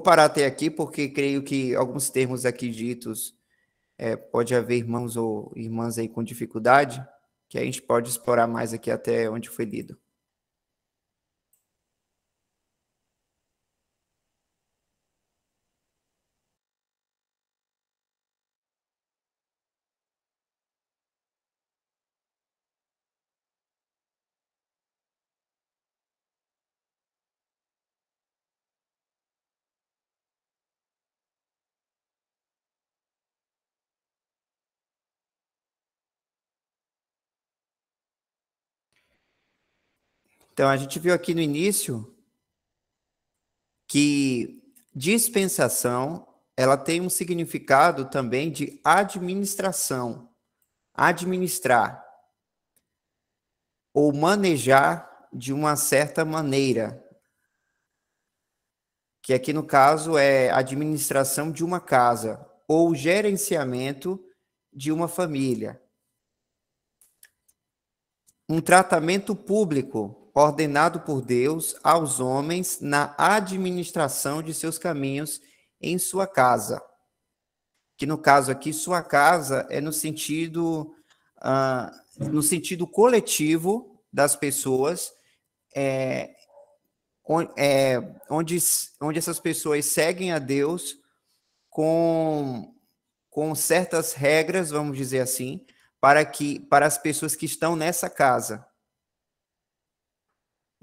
parar até aqui, porque creio que alguns termos aqui ditos, pode haver irmãos ou irmãs aí com dificuldade, que a gente pode explorar mais aqui até onde foi lido. Então, a gente viu aqui no início que dispensação, ela tem um significado também de administração, administrar, ou manejar de uma certa maneira, que aqui no caso é administração de uma casa, ou gerenciamento de uma família. Um tratamento público ordenado por Deus aos homens na administração de seus caminhos em sua casa. Que no caso aqui, sua casa é no sentido coletivo das pessoas, onde essas pessoas seguem a Deus com certas regras, vamos dizer assim, para as pessoas que estão nessa casa.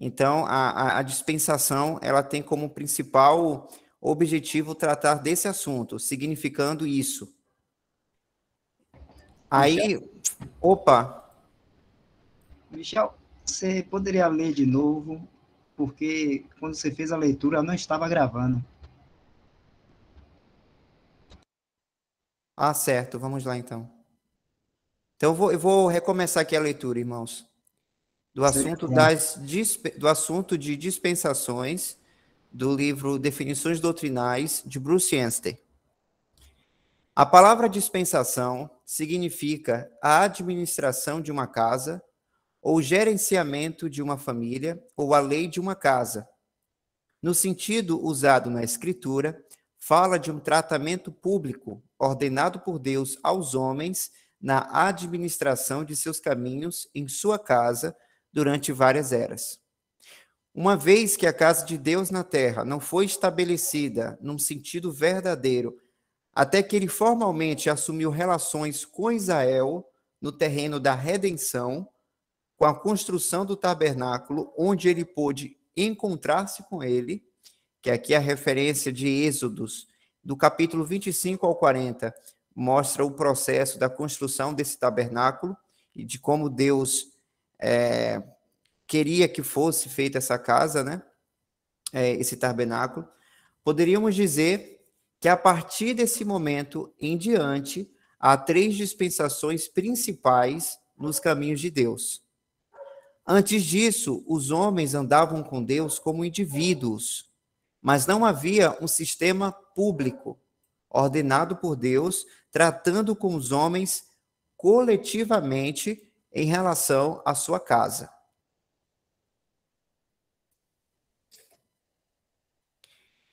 Então, a dispensação, ela tem como principal objetivo tratar desse assunto, significando isso. Aí, opa! Michel, você poderia ler de novo, porque quando você fez a leitura, eu não estava gravando. Ah, certo, vamos lá então. Então, eu vou recomeçar aqui a leitura, irmãos, do assunto de dispensações, do livro Definições Doutrinais, de Bruce Anstey. A palavra dispensação significa a administração de uma casa, ou gerenciamento de uma família, ou a lei de uma casa. No sentido usado na Escritura, fala de um tratamento público ordenado por Deus aos homens na administração de seus caminhos em sua casa durante várias eras. Uma vez que a casa de Deus na terra não foi estabelecida num sentido verdadeiro, até que ele formalmente assumiu relações com Israel no terreno da redenção, com a construção do tabernáculo, onde ele pôde encontrar-se com ele, que aqui é a referência de Êxodos, do capítulo 25 ao 40, mostra o processo da construção desse tabernáculo e de como Deus queria que fosse feita essa casa, né? Esse tabernáculo. Poderíamos dizer que a partir desse momento em diante, há 3 dispensações principais nos caminhos de Deus. Antes disso, os homens andavam com Deus como indivíduos, mas não havia um sistema público ordenado por Deus, tratando com os homens coletivamente em relação à sua casa.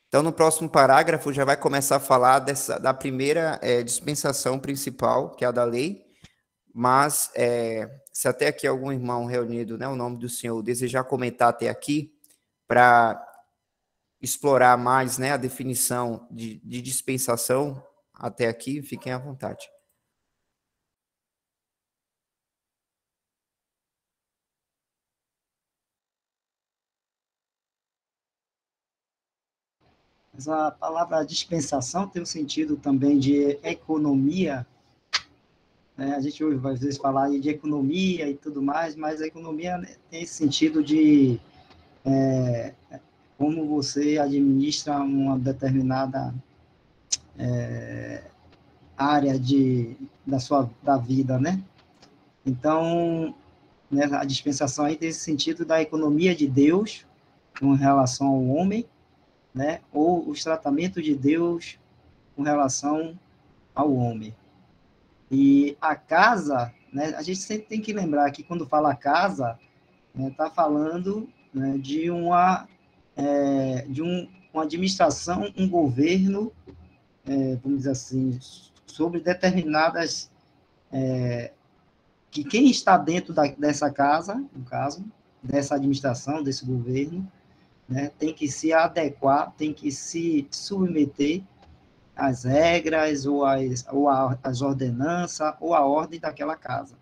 Então, no próximo parágrafo, já vai começar a falar da primeira dispensação principal, que é a da lei, mas se até aqui algum irmão reunido, né, o nome do Senhor, desejar comentar até aqui, para explorar mais, né, a definição de dispensação até aqui, fiquem à vontade. Mas a palavra dispensação tem um sentido também de economia, né? A gente ouve às vezes falar de economia e tudo mais, mas a economia tem esse sentido de como você administra uma determinada área da vida, né? Então, né, a dispensação aí tem esse sentido da economia de Deus com relação ao homem, né? Ou os tratamentos de Deus com relação ao homem. E a casa, né, a gente sempre tem que lembrar que quando fala casa, está falando, né, de um uma administração, um governo, vamos dizer assim, sobre determinadas, que quem está dentro dessa casa, no caso, dessa administração, desse governo, né, tem que se adequar, tem que se submeter às regras ou às ordenanças ou à ordem daquela casa,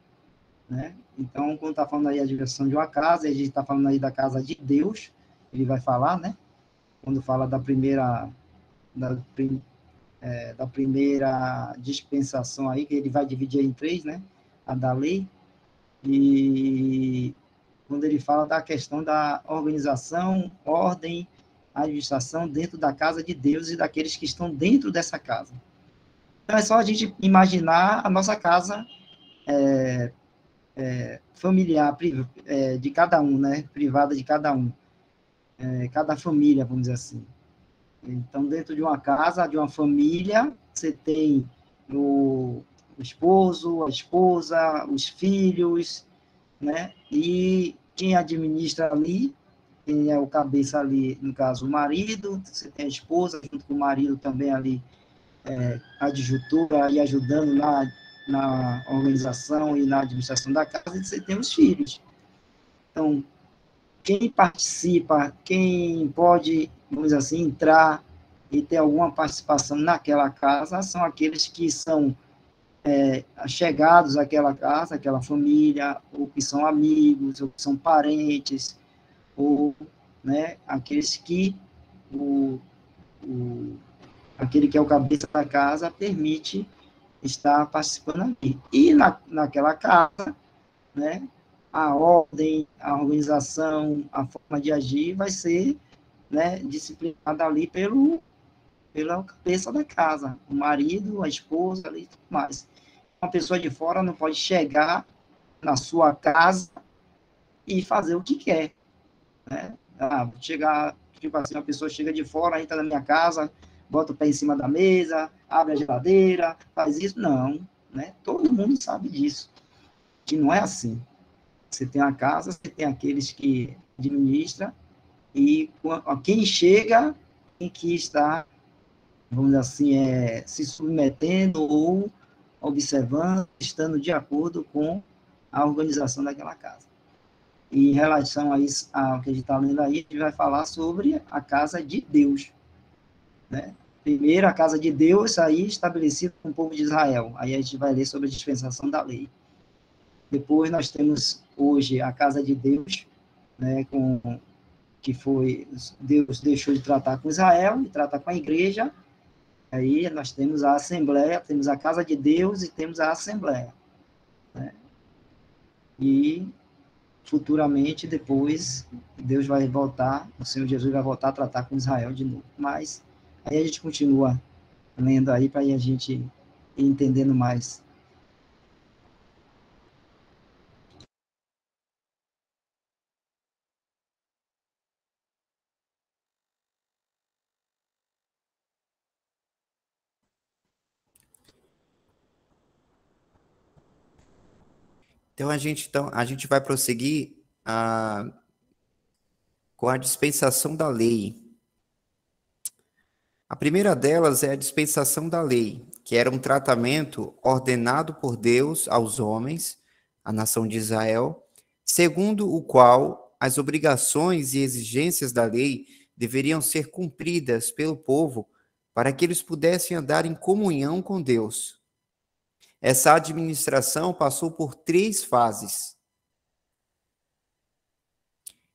né? Então, quando está falando aí a direção de uma casa, a gente está falando aí da casa de Deus, ele vai falar, né? Quando fala da, da primeira dispensação aí, que ele vai dividir em três, né? A da lei, e quando ele fala da questão da organização, ordem, administração dentro da casa de Deus e daqueles que estão dentro dessa casa. Então, é só a gente imaginar a nossa casa familiar, de cada um, né? Privada de cada um, cada família, vamos dizer assim. Então, dentro de uma casa, de uma família, você tem o esposo, a esposa, os filhos, né? E quem administra ali, quem é o cabeça ali, no caso, o marido, você tem a esposa, junto com o marido também ali, adjutora e ajudando na organização e na administração da casa, e você tem os filhos. Então, quem participa, quem pode, vamos dizer assim, entrar e ter alguma participação naquela casa, são aqueles que são chegados àquela casa, àquela família, ou que são amigos, ou que são parentes, ou, né, aqueles que o, o, aquele que é o cabeça da casa permite estar participando ali. E naquela casa, né, a ordem, a organização, a forma de agir vai ser, né, disciplinada ali pela cabeça da casa, o marido, a esposa ali e tudo mais. Uma pessoa de fora não pode chegar na sua casa e fazer o que quer, né? Chegar, tipo assim, uma pessoa chega de fora, entra na minha casa, bota o pé em cima da mesa, abre a geladeira, faz isso. Não, né? Todo mundo sabe disso, que não é assim. Você tem a casa, você tem aqueles que administram, e quem chega tem que estar, vamos dizer assim, se submetendo ou observando, estando de acordo com a organização daquela casa. E em relação a isso, ao que a gente está lendo aí, a gente vai falar sobre a casa de Deus, né? Primeiro, a casa de Deus aí estabelecida com o povo de Israel. Aí a gente vai ler sobre a dispensação da lei. Depois nós temos hoje a casa de Deus, né, que foi Deus deixou de tratar com Israel e trata com a igreja. Aí nós temos a Assembleia, temos a casa de Deus e temos a Assembleia, né? E futuramente, depois, Deus vai voltar, o Senhor Jesus vai voltar a tratar com Israel de novo. Mas aí a gente continua lendo aí para a gente ir entendendo mais. Então, a gente vai prosseguir com a dispensação da lei. A primeira delas é a dispensação da lei, que era um tratamento ordenado por Deus aos homens, a nação de Israel, segundo o qual as obrigações e exigências da lei deveriam ser cumpridas pelo povo para que eles pudessem andar em comunhão com Deus. Essa administração passou por 3 fases.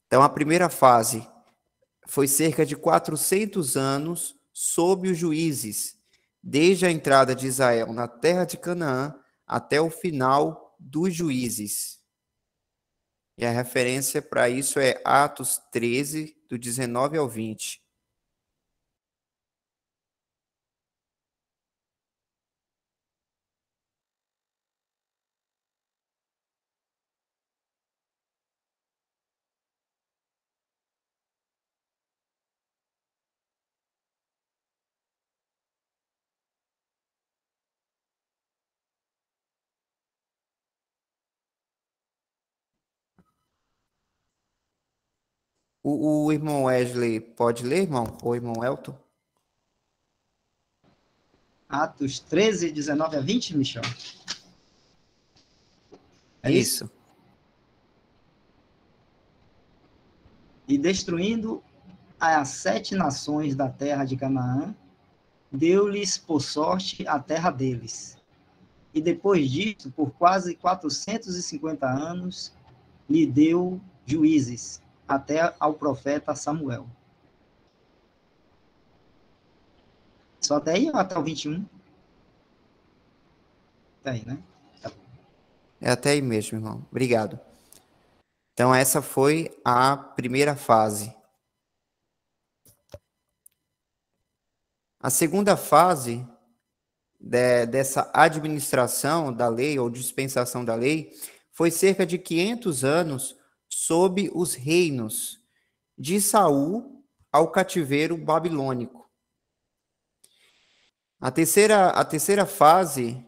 Então, a primeira fase foi cerca de 400 anos sob os juízes, desde a entrada de Israel na terra de Canaã até o final dos juízes. E a referência para isso é Atos 13, do 19 ao 20. O irmão Wesley pode ler, irmão? Ou irmão Elton? Atos 13, 19 a 20, Michel? É isso? Isso. E destruindo as 7 nações da terra de Canaã, deu-lhes por sorte a terra deles. E depois disso, por quase 450 anos, lhe deu juízes, até ao profeta Samuel. Só até aí ou até o 21? Tá aí, né? Tá. É até aí mesmo, irmão. Obrigado. Então, essa foi a primeira fase. A segunda fase dessa administração da lei, ou dispensação da lei, foi cerca de 500 anos sob os reinos de Saul ao cativeiro babilônico. A terceira fase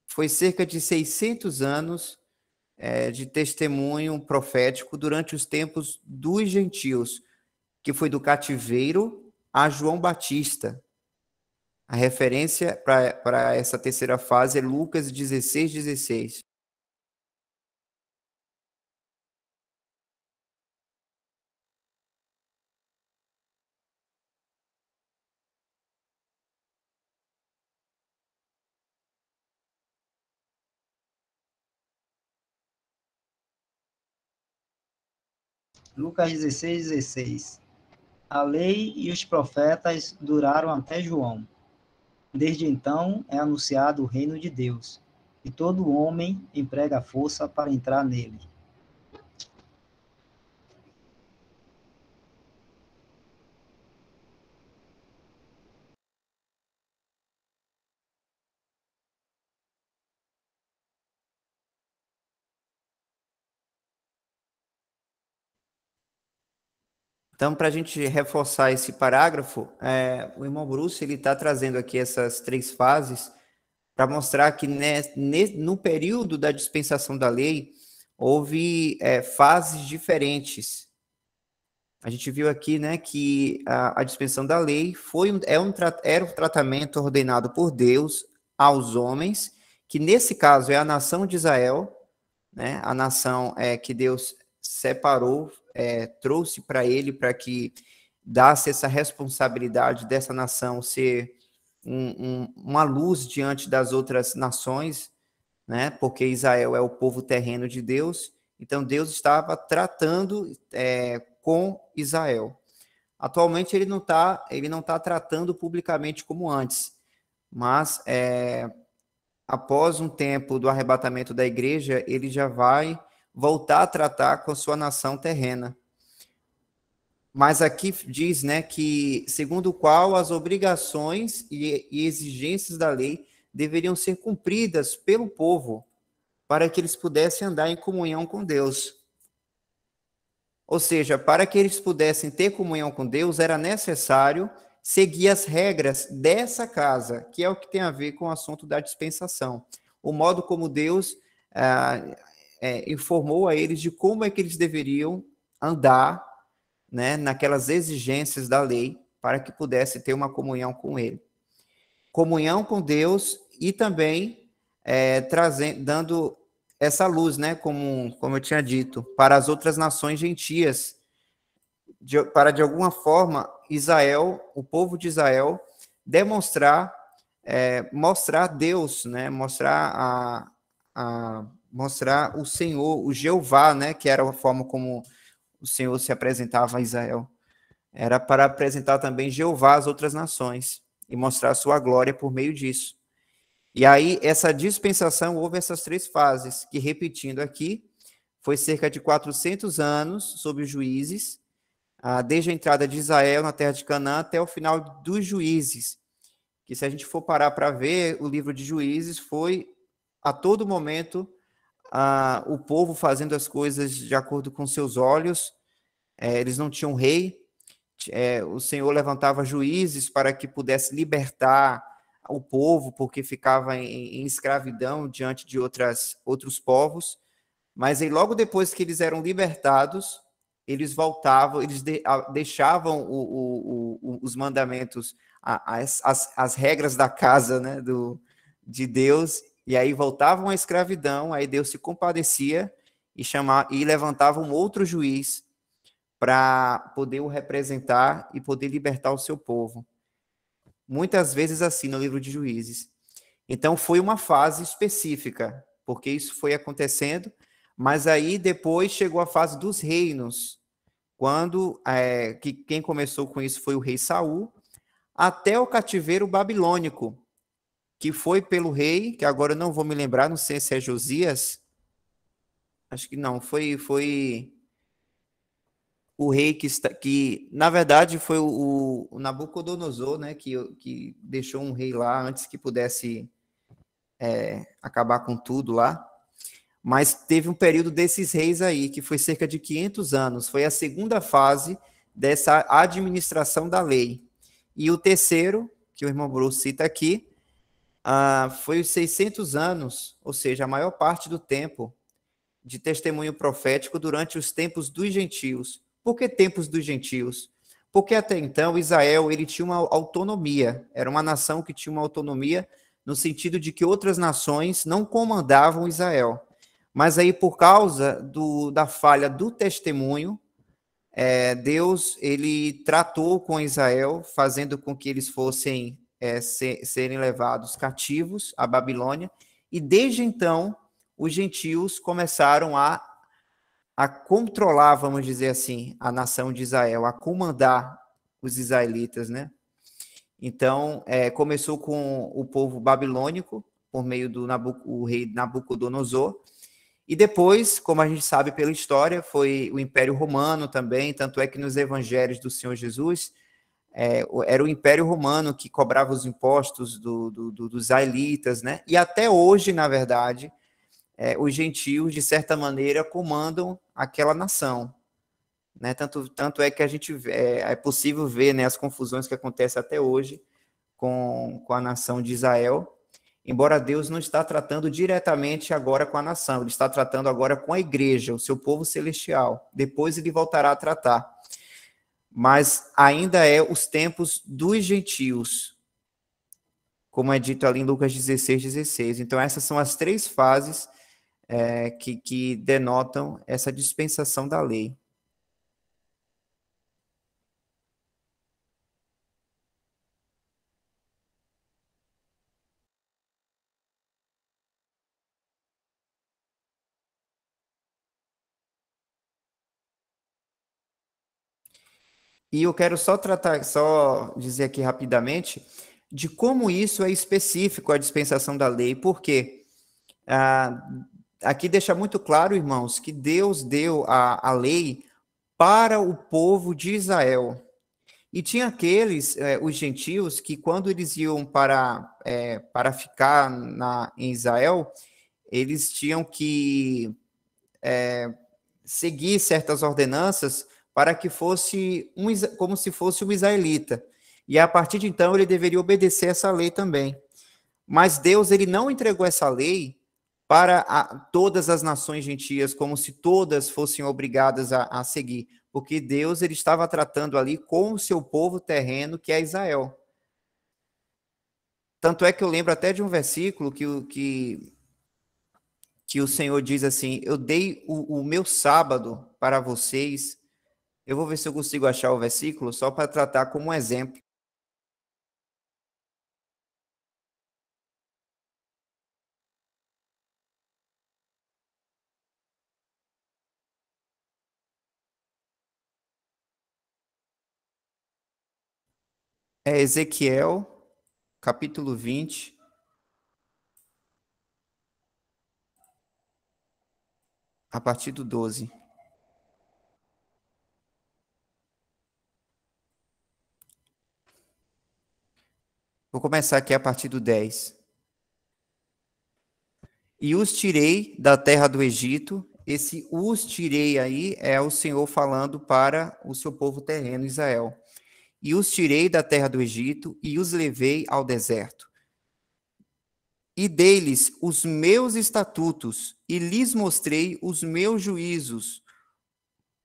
foi cerca de 600 anos de testemunho profético durante os tempos dos gentios, que foi do cativeiro a João Batista. A referência para essa terceira fase é Lucas 16, 16. Lucas 16, 16. A lei e os profetas duraram até João. Desde então é anunciado o reino de Deus, e todo homem emprega força para entrar nele. Então, para a gente reforçar esse parágrafo, o irmão Bruce ele está trazendo aqui essas três fases para mostrar que no período da dispensação da lei houve fases diferentes. A gente viu aqui, né, que a dispensação da lei era um tratamento ordenado por Deus aos homens, que nesse caso é a nação de Israel, né, a nação que Deus separou, trouxe para ele para que desse essa responsabilidade dessa nação ser uma luz diante das outras nações, né, porque Israel é o povo terreno de Deus, então Deus estava tratando com Israel. Atualmente ele não tá tratando publicamente como antes, mas após um tempo do arrebatamento da igreja, ele já vai voltar a tratar com a sua nação terrena. Mas aqui diz, né, que segundo o qual as obrigações e exigências da lei deveriam ser cumpridas pelo povo para que eles pudessem andar em comunhão com Deus. Ou seja, para que eles pudessem ter comunhão com Deus, era necessário seguir as regras dessa casa, que é o que tem a ver com o assunto da dispensação. O modo como Deus informou a eles de como é que eles deveriam andar, né, naquelas exigências da lei, para que pudesse ter uma comunhão com ele. Comunhão com Deus e também dando essa luz, né, como eu tinha dito, para as outras nações gentias, para de alguma forma Israel, o povo de Israel, mostrar Deus, né, mostrar o Senhor, o Jeová, né, que era a forma como o Senhor se apresentava a Israel. Era para apresentar também Jeová às outras nações e mostrar a sua glória por meio disso. E aí, essa dispensação, houve essas três fases, que, repetindo aqui, foi cerca de 400 anos sob os juízes, desde a entrada de Israel na terra de Canaã até o final dos juízes. Que se a gente for parar para ver, o livro de Juízes foi, a todo momento, o povo fazendo as coisas de acordo com seus olhos. Eles não tinham rei. O Senhor levantava juízes para que pudesse libertar o povo, porque ficava em escravidão diante de outros povos. Mas aí, logo depois que eles eram libertados, eles voltavam, eles deixavam os mandamentos, as regras da casa, né, de Deus, e aí voltavam à escravidão, aí Deus se compadecia e levantava um outro juiz para poder o representar e poder libertar o seu povo. Muitas vezes assim no livro de Juízes. Então foi uma fase específica, porque isso foi acontecendo, mas aí depois chegou a fase dos reinos, quando quem começou com isso foi o rei Saul, até o cativeiro babilônico, que foi pelo rei, que agora eu não vou me lembrar, não sei se é Josias, acho que não, foi o rei que na verdade foi o Nabucodonosor, né, que deixou um rei lá antes que pudesse acabar com tudo lá. Mas teve um período desses reis aí, que foi cerca de 500 anos. Foi a segunda fase dessa administração da lei. E o terceiro, que o irmão Bruce cita aqui, foi os 600 anos, ou seja, a maior parte do tempo de testemunho profético durante os tempos dos gentios. Por que tempos dos gentios? Porque até então Israel ele tinha uma autonomia, era uma nação que tinha uma autonomia no sentido de que outras nações não comandavam Israel. Mas aí, por causa da falha do testemunho, Deus ele tratou com Israel, fazendo com que eles fossem serem levados cativos à Babilônia, e desde então os gentios começaram a controlar, vamos dizer assim, a nação de Israel, a comandar os israelitas, né? Então, começou com o povo babilônico, por meio do rei Nabucodonosor, e depois, como a gente sabe pela história, foi o Império Romano também, tanto é que nos evangelhos do Senhor Jesus, era o Império Romano que cobrava os impostos dos israelitas, né? E até hoje, na verdade, os gentios, de certa maneira, comandam aquela nação, né? Tanto é que a gente é possível ver, né, as confusões que acontecem até hoje com a nação de Israel, embora Deus não está tratando diretamente agora com a nação, ele está tratando agora com a igreja, o seu povo celestial. Depois ele voltará a tratar. Mas ainda os tempos dos gentios, como é dito ali em Lucas 16:16. Então essas são as três fases que denotam essa dispensação da lei. E eu quero só dizer aqui rapidamente de como isso é específico à dispensação da lei, porque aqui deixa muito claro, irmãos, que Deus deu a lei para o povo de Israel. E tinha aqueles, os gentios, que quando eles iam para ficar em Israel, eles tinham que seguir certas ordenanças para que fosse como se fosse um israelita. E a partir de então ele deveria obedecer essa lei também. Mas Deus ele não entregou essa lei para todas as nações gentias, como se todas fossem obrigadas a seguir, porque Deus ele estava tratando ali com o seu povo terreno, que é Israel. Tanto é que eu lembro até de um versículo que o Senhor diz assim: eu dei o meu sábado para vocês. Eu vou ver se eu consigo achar o versículo, só para tratar como um exemplo. É Ezequiel, capítulo 20, a partir do 12. Vou começar aqui a partir do 10. E os tirei da terra do Egito. Esse os tirei aí é o Senhor falando para o seu povo terreno, Israel. E os tirei da terra do Egito e os levei ao deserto. E dei-lhes os meus estatutos e lhes mostrei os meus juízos,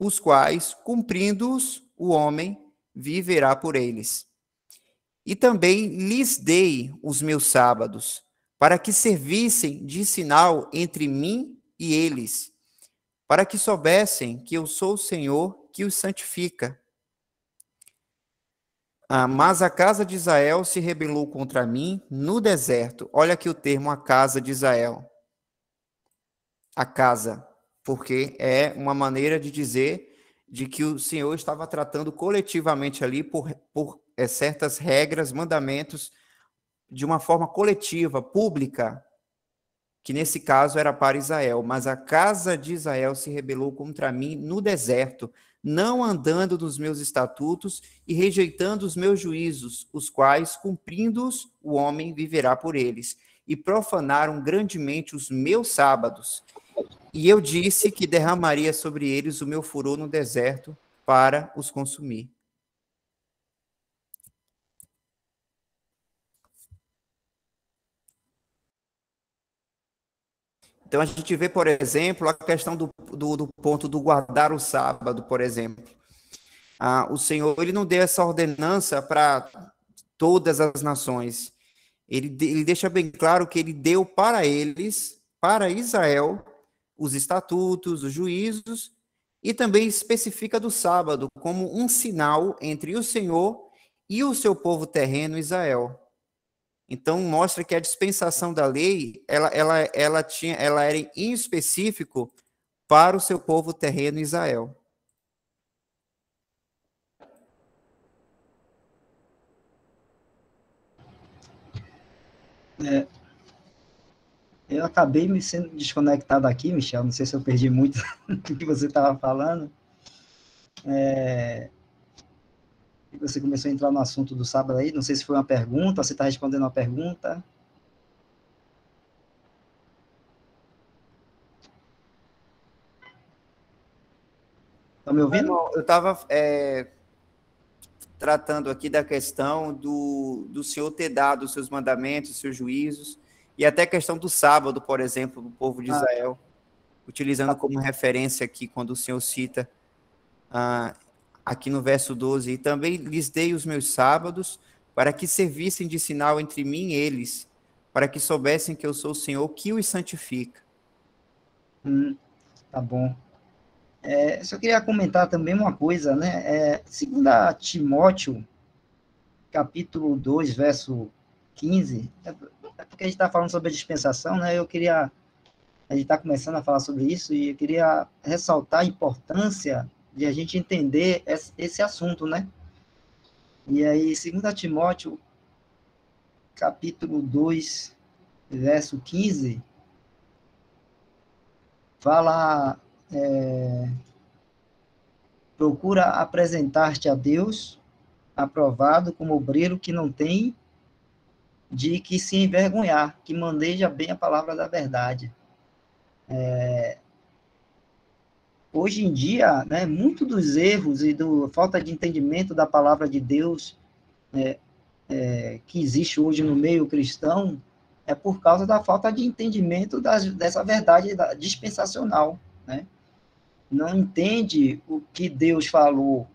os quais, cumprindo-os, o homem viverá por eles. E também lhes dei os meus sábados, para que servissem de sinal entre mim e eles, para que soubessem que eu sou o Senhor que os santifica. Mas a casa de Israel se rebelou contra mim no deserto. Olha aqui o termo, a casa de Israel. A casa, porque é uma maneira de dizer de que o Senhor estava tratando coletivamente ali por certas regras, mandamentos, de uma forma coletiva, pública, que nesse caso era para Israel. Mas a casa de Israel se rebelou contra mim no deserto, não andando nos meus estatutos e rejeitando os meus juízos, os quais, cumprindo-os, o homem viverá por eles. E profanaram grandemente os meus sábados. E eu disse que derramaria sobre eles o meu furor no deserto para os consumir. Então, a gente vê, por exemplo, a questão do ponto do guardar o sábado, por exemplo. O Senhor, ele não deu essa ordenança para todas as nações. Ele deixa bem claro que ele deu para eles, para Israel, os estatutos, os juízos, e também especifica do sábado como um sinal entre o Senhor e o seu povo terreno, Israel. Então, mostra que a dispensação da lei, ela era em específico para o seu povo terreno, Israel. Eu acabei me sendo desconectado aqui, Michel, não sei se eu perdi muito do que você estava falando. Você começou a entrar no assunto do sábado aí, não sei se foi uma pergunta, você está respondendo uma pergunta. Está me ouvindo? Eu estava tratando aqui da questão do Senhor ter dado os seus mandamentos, os seus juízos, e até a questão do sábado, por exemplo, do povo de Israel, utilizando como referência aqui, quando o Senhor cita aqui no verso 12, e também lhes dei os meus sábados, para que servissem de sinal entre mim e eles, para que soubessem que eu sou o Senhor que os santifica. Tá bom. Só queria comentar também uma coisa, né? Segundo Timóteo, capítulo 2, verso 15, porque a gente está falando sobre a dispensação, né? A gente está começando a falar sobre isso, e eu queria ressaltar a importância de a gente entender esse assunto, né? E aí, segundo Timóteo, capítulo 2, verso 15, fala, procura apresentar-te a Deus aprovado como obreiro que não tem de que se envergonhar, que maneja bem a palavra da verdade. Hoje em dia, né, muito dos erros e da falta de entendimento da palavra de Deus que existe hoje no meio cristão é por causa da falta de entendimento dessa verdade dispensacional, né? Não entende o que Deus falou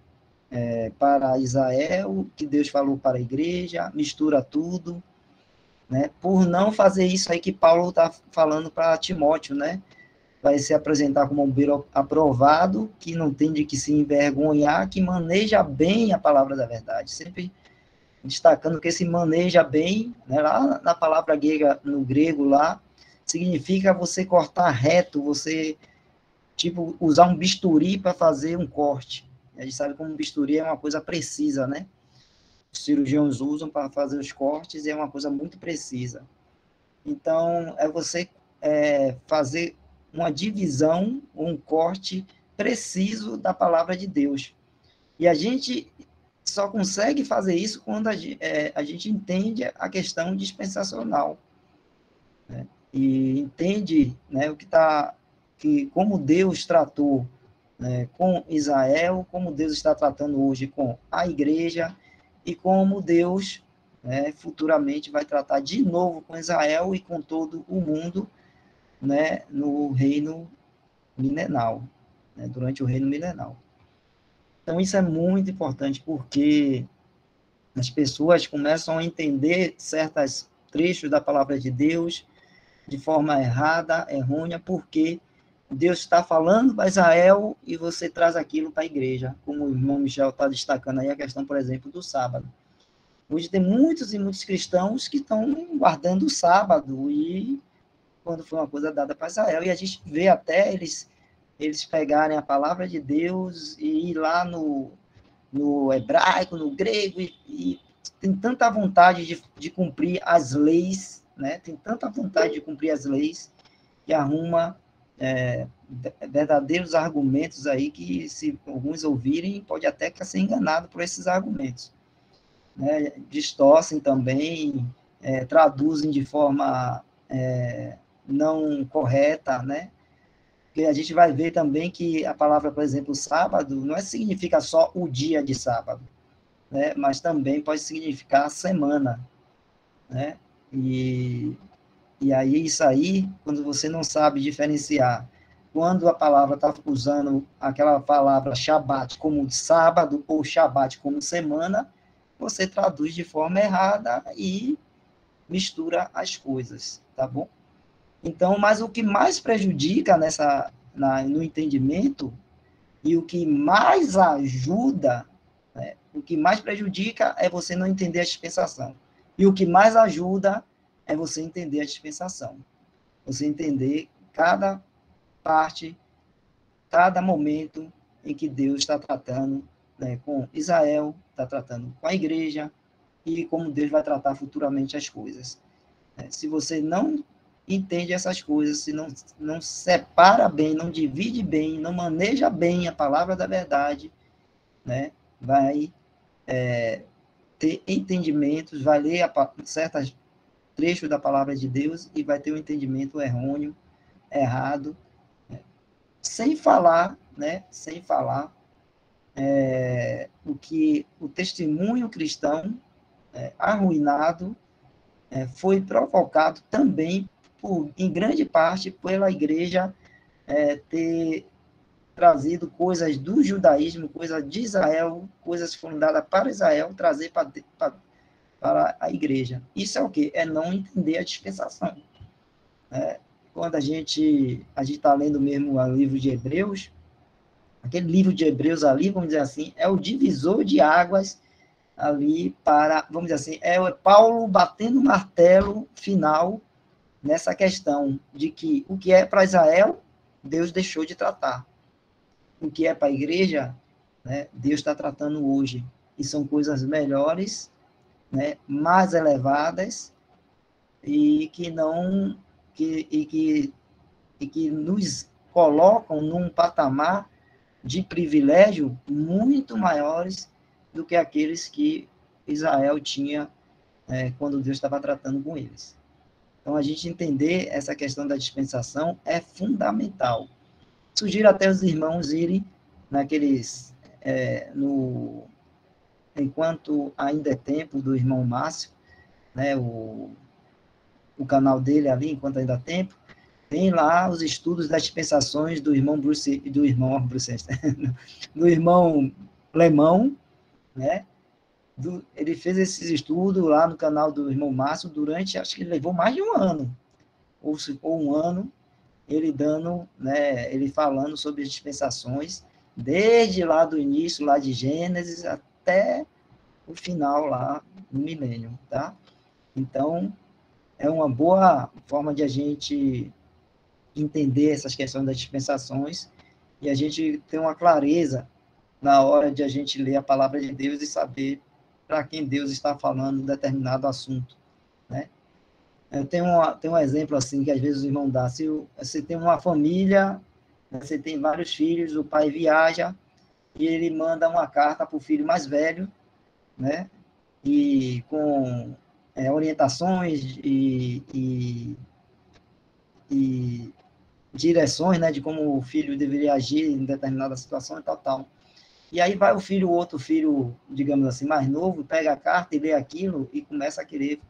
para Israel, o que Deus falou para a igreja, mistura tudo, né? Por não fazer isso aí que Paulo está falando para Timóteo, né? Vai se apresentar como um obreiro aprovado, que não tem de que se envergonhar, que maneja bem a palavra da verdade. Sempre destacando que esse maneja bem, né, lá na palavra grega, no grego lá, significa você cortar reto, você, tipo, usar um bisturi para fazer um corte. A gente sabe como um bisturi é uma coisa precisa, né? Os cirurgiões usam para fazer os cortes e é uma coisa muito precisa. Então, é você fazer uma divisão, um corte preciso da palavra de Deus. E a gente só consegue fazer isso quando a gente entende a questão dispensacional, né? E entende, né, como Deus tratou, né, com Israel, como Deus está tratando hoje com a igreja e como Deus, né, futuramente vai tratar de novo com Israel e com todo o mundo, né, no reino milenal. né, durante o reino milenal. Então, isso é muito importante, porque as pessoas começam a entender certos trechos da palavra de Deus de forma errada, errônea, porque Deus está falando para Israel e você traz aquilo para a igreja, como o irmão Michel está destacando aí a questão, por exemplo, do sábado. Hoje tem muitos e muitos cristãos que estão guardando o sábado, e quando foi uma coisa dada para Israel, e a gente vê até eles pegarem a palavra de Deus e ir lá no hebraico, no grego, e tem tanta vontade de cumprir as leis, né? Tem tanta vontade de cumprir as leis, que arruma verdadeiros argumentos aí que, se alguns ouvirem, pode até ser enganado por esses argumentos, né? Distorcem também, traduzem de forma não correta, né? Porque a gente vai ver também que a palavra, por exemplo, sábado, não significa só o dia de sábado, né? Mas também pode significar semana, né? E aí, isso aí, quando você não sabe diferenciar, quando a palavra está usando aquela palavra Shabat como sábado ou Shabat como semana, você traduz de forma errada e mistura as coisas, tá bom? Então, mas o que mais prejudica no entendimento, e o que mais ajuda, né, o que mais prejudica é você não entender a dispensação. E o que mais ajuda é você entender a dispensação. Você entender cada parte, cada momento em que Deus está tratando, né, com Israel, está tratando com a igreja, e como Deus vai tratar futuramente as coisas. Se você não entende essas coisas, se não separa bem, não divide bem, não maneja bem a palavra da verdade, né, vai ter entendimentos, vai ler certos trechos da palavra de Deus e vai ter um entendimento errôneo, errado, né, sem falar, né, sem falar o testemunho cristão arruinado foi provocado também, em grande parte, pela igreja ter trazido coisas do judaísmo, coisas de Israel, coisas fundadas para Israel, trazer para a igreja. Isso é o quê? É não entender a dispensação. Quando a gente está lendo mesmo o livro de Hebreus, aquele livro de Hebreus ali, vamos dizer assim, é o divisor de águas ali para, vamos dizer assim, é o Paulo batendo o martelo final nessa questão de que o que é para Israel, Deus deixou de tratar. O que é para a igreja, né, Deus está tratando hoje. E são coisas melhores, né, mais elevadas, e que não que nos colocam num patamar de privilégio muito maiores do que aqueles que Israel tinha quando Deus estava tratando com eles. Então, a gente entender essa questão da dispensação é fundamental. Sugiro até os irmãos irem naqueles, enquanto ainda é tempo, do irmão Márcio, né, o canal dele ali, enquanto ainda é tempo, tem lá os estudos das dispensações do irmão do irmão Lemão, né? Ele fez esses estudos lá no canal do irmão Márcio durante, acho que ele levou mais de um ano, ou um ano, ele dando, né, ele falando sobre as dispensações, desde lá do início, lá de Gênesis, até o final lá no milênio, tá? Então, é uma boa forma de a gente entender essas questões das dispensações e a gente ter uma clareza na hora de a gente ler a palavra de Deus e saber para quem Deus está falando um determinado assunto, né? Eu tenho um exemplo assim que às vezes o irmão dá. Se você tem uma família, você tem vários filhos, o pai viaja e ele manda uma carta para o filho mais velho, né? E com orientações e direções, né, de como o filho deveria agir em determinada situação e tal, tal. E aí vai o outro filho, digamos assim, mais novo, pega a carta e lê aquilo e começa a querer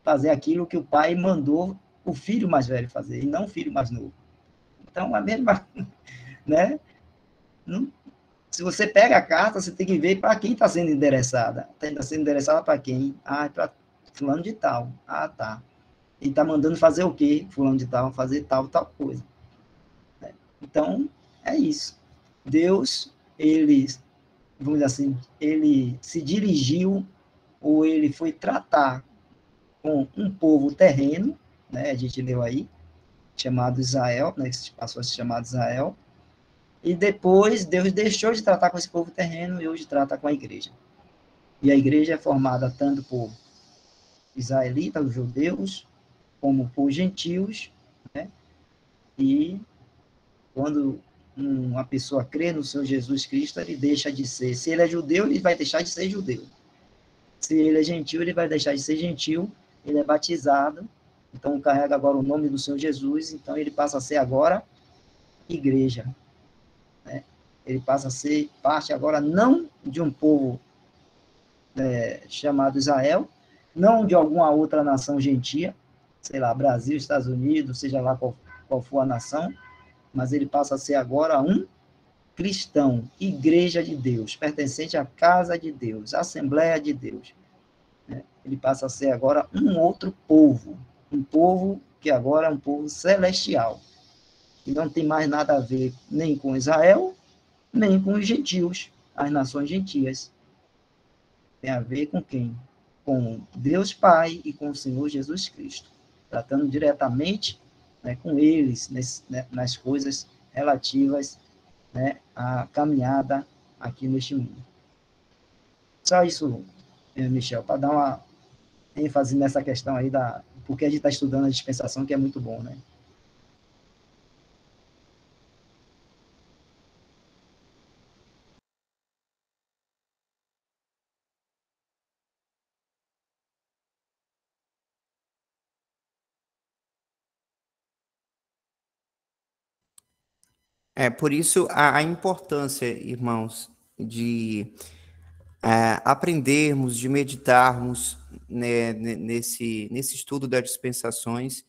fazer aquilo que o pai mandou o filho mais velho fazer, e não o filho mais novo. Então, a mesma, né? Se você pega a carta, você tem que ver para quem está sendo endereçada. Está sendo endereçada para quem? Ah, é para fulano de tal. Ah, tá. Ele está mandando fazer o quê? Fulano de tal, fazer tal coisa. Então, é isso. Deus, ele, vamos dizer assim, ele se dirigiu, ou ele foi tratar com um povo terreno, né? A gente leu aí, chamado Israel, né? Que passou a se chamar Israel. E depois Deus deixou de tratar com esse povo terreno e hoje trata com a igreja. E a igreja é formada tanto por israelitas, os judeus, como por gentios, né? E quando uma pessoa crê no Senhor Jesus Cristo, ele deixa de ser. Se ele é judeu, ele vai deixar de ser judeu. Se ele é gentil, ele vai deixar de ser gentil. Ele é batizado, então carrega agora o nome do Senhor Jesus, então ele passa a ser agora igreja. Né? Ele passa a ser parte agora não de um povo chamado Israel, não de alguma outra nação gentia, sei lá, Brasil, Estados Unidos, seja lá qual for a nação, mas ele passa a ser agora um cristão, igreja de Deus, pertencente à casa de Deus, Assembleia de Deus. Né? Ele passa a ser agora um outro povo, um povo que agora é um povo celestial, que não tem mais nada a ver nem com Israel, nem com os gentios, as nações gentias. Tem a ver com quem? Com Deus Pai e com o Senhor Jesus Cristo, tratando diretamente, né, com eles nas coisas relativas, né, à caminhada aqui neste mundo. Só isso, Michel, para dar uma ênfase nessa questão aí porque a gente está estudando a dispensação, que é muito bom, né? Por isso a importância, irmãos, de aprendermos, de meditarmos, né, nesse estudo das dispensações.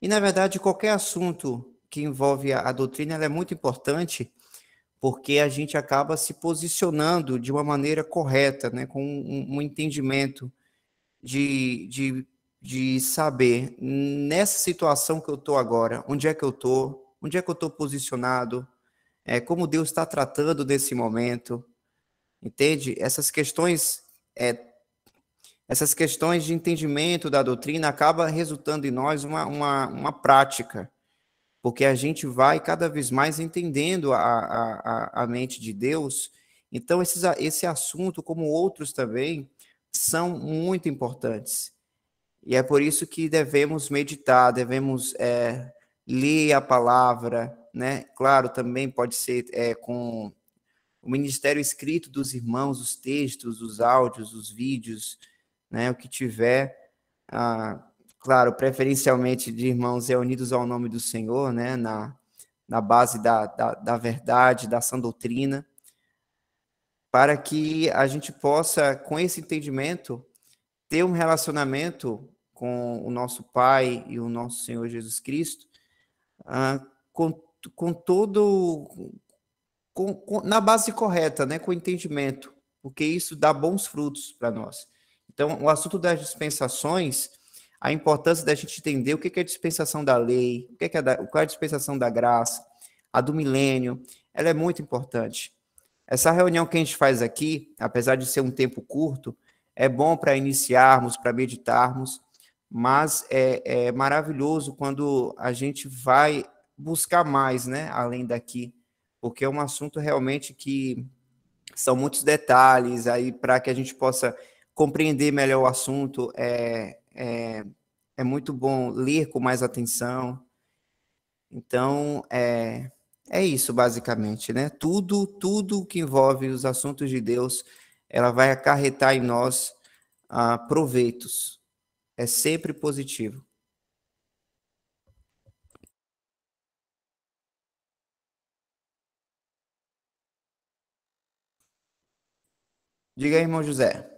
E, na verdade, qualquer assunto que envolve a doutrina ela é muito importante, porque a gente acaba se posicionando de uma maneira correta, né, com um entendimento de saber, nessa situação que eu estou agora, onde é que eu estou, onde é que eu estou posicionado, como Deus está tratando nesse momento, entende? Essas questões de entendimento da doutrina acabam resultando em nós uma prática, porque a gente vai cada vez mais entendendo a mente de Deus. Então, esse assunto, como outros também, são muito importantes. E é por isso que devemos meditar, devemos ler a palavra, né? Claro, também pode ser com o ministério escrito dos irmãos, os textos, os áudios, os vídeos, né? O que tiver, claro, preferencialmente de irmãos reunidos ao nome do Senhor, né? Na base da verdade, da sã doutrina, para que a gente possa, com esse entendimento, ter um relacionamento com o nosso Pai e o nosso Senhor Jesus Cristo, ah, com, com todo, na base correta, né, com entendimento, porque isso dá bons frutos para nós. Então, o assunto das dispensações, a importância da gente entender o que é a dispensação da lei, qual é a dispensação da graça, a do milênio, ela é muito importante. Essa reunião que a gente faz aqui, apesar de ser um tempo curto, é bom para iniciarmos, para meditarmos, mas é maravilhoso quando a gente vai buscar mais, né, além daqui, porque é um assunto realmente que são muitos detalhes, aí para que a gente possa compreender melhor o assunto, é muito bom ler com mais atenção. Então, é isso, basicamente, né? Tudo que envolve os assuntos de Deus, ela vai acarretar em nós proveitos. É sempre positivo. Diga aí, irmão José.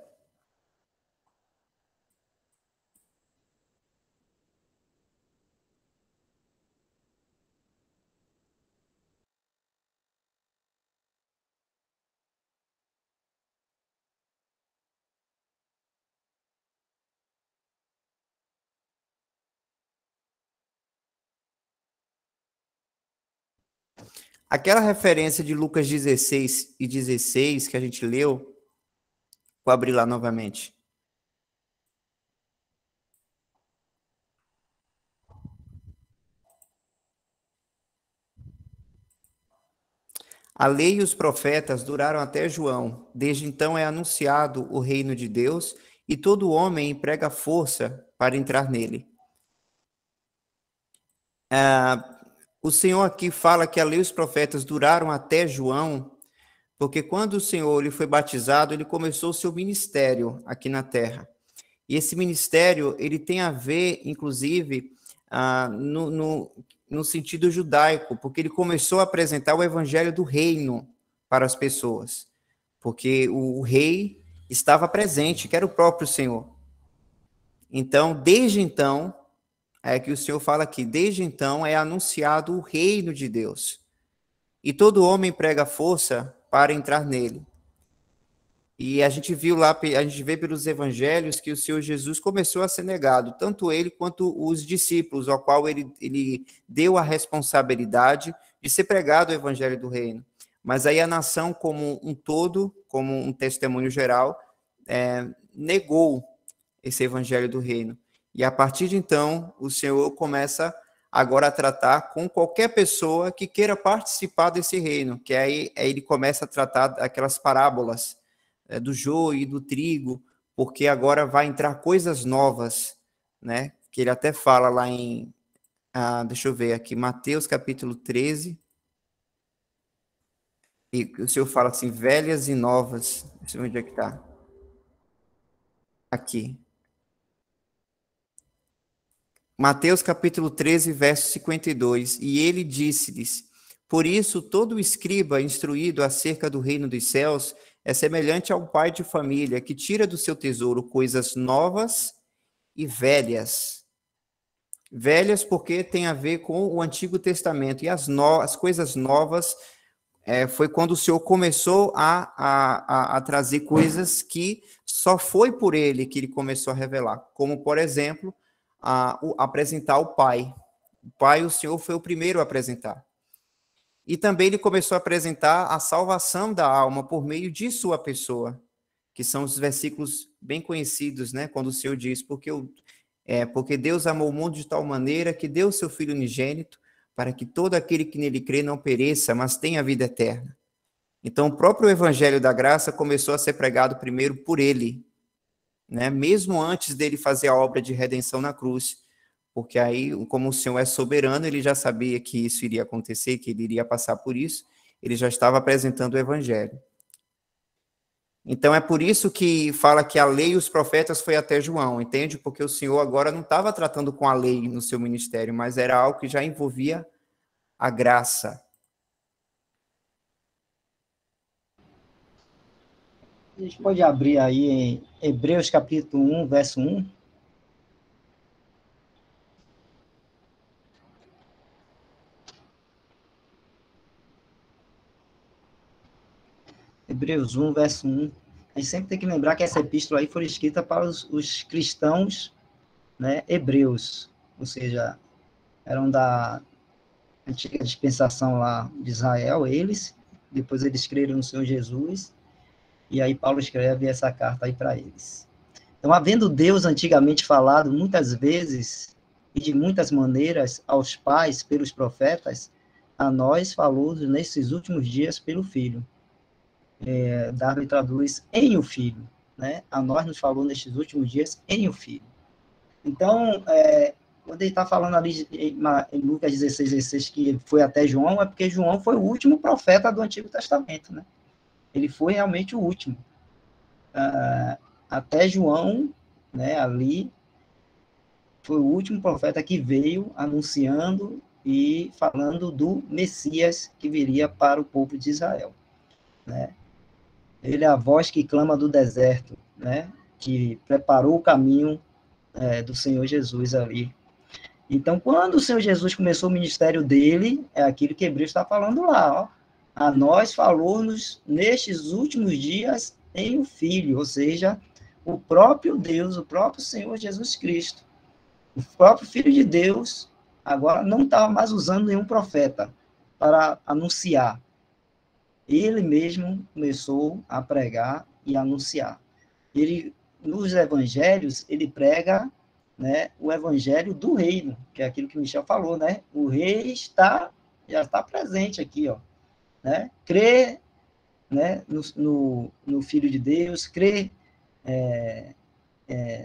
Aquela referência de Lucas 16 e 16 que a gente leu, vou abrir lá novamente. A lei e os profetas duraram até João. Desde então é anunciado o reino de Deus e todo homem emprega força para entrar nele. O Senhor aqui fala que a lei e os profetas duraram até João, porque quando o Senhor ele foi batizado, ele começou o seu ministério aqui na terra. E esse ministério ele tem a ver, inclusive, no sentido judaico, porque ele começou a apresentar o evangelho do reino para as pessoas, porque o rei estava presente, que era o próprio Senhor. Então, desde então, é que o Senhor fala aqui, desde então é anunciado o reino de Deus. E todo homem prega força para entrar nele. E a gente viu lá, a gente vê pelos evangelhos que o Senhor Jesus começou a ser negado, tanto ele quanto os discípulos, ao qual ele deu a responsabilidade de ser pregado o evangelho do reino. Mas aí a nação como um todo, como um testemunho geral, negou esse evangelho do reino. E a partir de então, o Senhor começa agora a tratar com qualquer pessoa que queira participar desse reino, que aí ele começa a tratar aquelas parábolas do joio e do trigo, porque agora vai entrar coisas novas, né? Que ele até fala lá em, deixa eu ver aqui, Mateus capítulo 13, e o Senhor fala assim, velhas e novas, não sei onde é que está. Aqui. Mateus capítulo 13, verso 52, e ele disse-lhes, por isso todo escriba instruído acerca do reino dos céus é semelhante ao pai de família que tira do seu tesouro coisas novas e velhas. Velhas porque tem a ver com o Antigo Testamento, e as coisas novas foi quando o Senhor começou a trazer coisas que só foi por ele que ele começou a revelar, como, por exemplo, apresentar o Pai. O Pai, o Senhor foi o primeiro a apresentar. E também ele começou a apresentar a salvação da alma por meio de sua pessoa, que são os versículos bem conhecidos, né? Quando o Senhor diz, porque Deus amou o mundo de tal maneira que deu o seu Filho unigênito, para que todo aquele que nele crê não pereça, mas tenha vida eterna. Então, o próprio Evangelho da Graça começou a ser pregado primeiro por ele, né? Mesmo antes dele fazer a obra de redenção na cruz. Porque aí, como o Senhor é soberano, ele já sabia que isso iria acontecer, que ele iria passar por isso, ele já estava apresentando o Evangelho. Então, é por isso que fala que a lei e os profetas foi até João, entende? Porque o Senhor agora não estava tratando com a lei no seu ministério, mas era algo que já envolvia a graça. A gente pode abrir aí em Hebreus capítulo 1, verso 1. Hebreus 1, verso 1. A gente sempre tem que lembrar que essa epístola aí foi escrita para os cristãos, né, hebreus, ou seja, eram da antiga dispensação lá de Israel, depois eles creram no Senhor Jesus, e aí Paulo escreve essa carta aí para eles. Então, havendo Deus antigamente falado muitas vezes e de muitas maneiras aos pais pelos profetas, a nós falou nesses últimos dias pelo Filho. Darwin traduz em o Filho, né? A nós nos falou nestes últimos dias em o Filho. Então, quando ele está falando ali em Lucas 16, 16, que ele foi até João, é porque João foi o último profeta do Antigo Testamento, né? Ele foi realmente o último. Até João, né, ali, foi o último profeta que veio anunciando e falando do Messias que viria para o povo de Israel, né? Ele é a voz que clama do deserto, né? Que preparou o caminho do Senhor Jesus ali. Então, quando o Senhor Jesus começou o ministério dele, é aquilo que Hebreus está falando lá, ó. A nós falou-nos nestes últimos dias em o Filho, ou seja, o próprio Deus, o próprio Senhor Jesus Cristo, o próprio Filho de Deus, agora não estava mais usando nenhum profeta, para anunciar. Ele mesmo começou a pregar e anunciar. Ele, nos evangelhos, ele prega, né, o evangelho do reino, que é aquilo que o Michel falou, né? O rei já está presente aqui, ó, né? Crê, né, no Filho de Deus, crê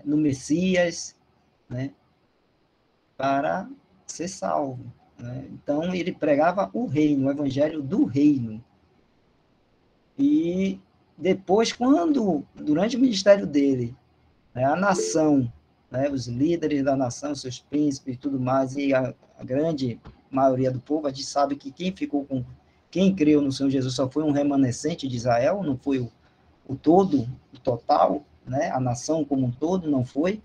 no Messias, né, para ser salvo. Né? Então, ele pregava o reino, o evangelho do reino. E depois, durante o ministério dele, né, a nação, né, os líderes da nação, seus príncipes e tudo mais, e a grande maioria do povo, a gente sabe que quem creu no Senhor Jesus só foi um remanescente de Israel, não foi o todo, o total, né, a nação como um todo, não foi.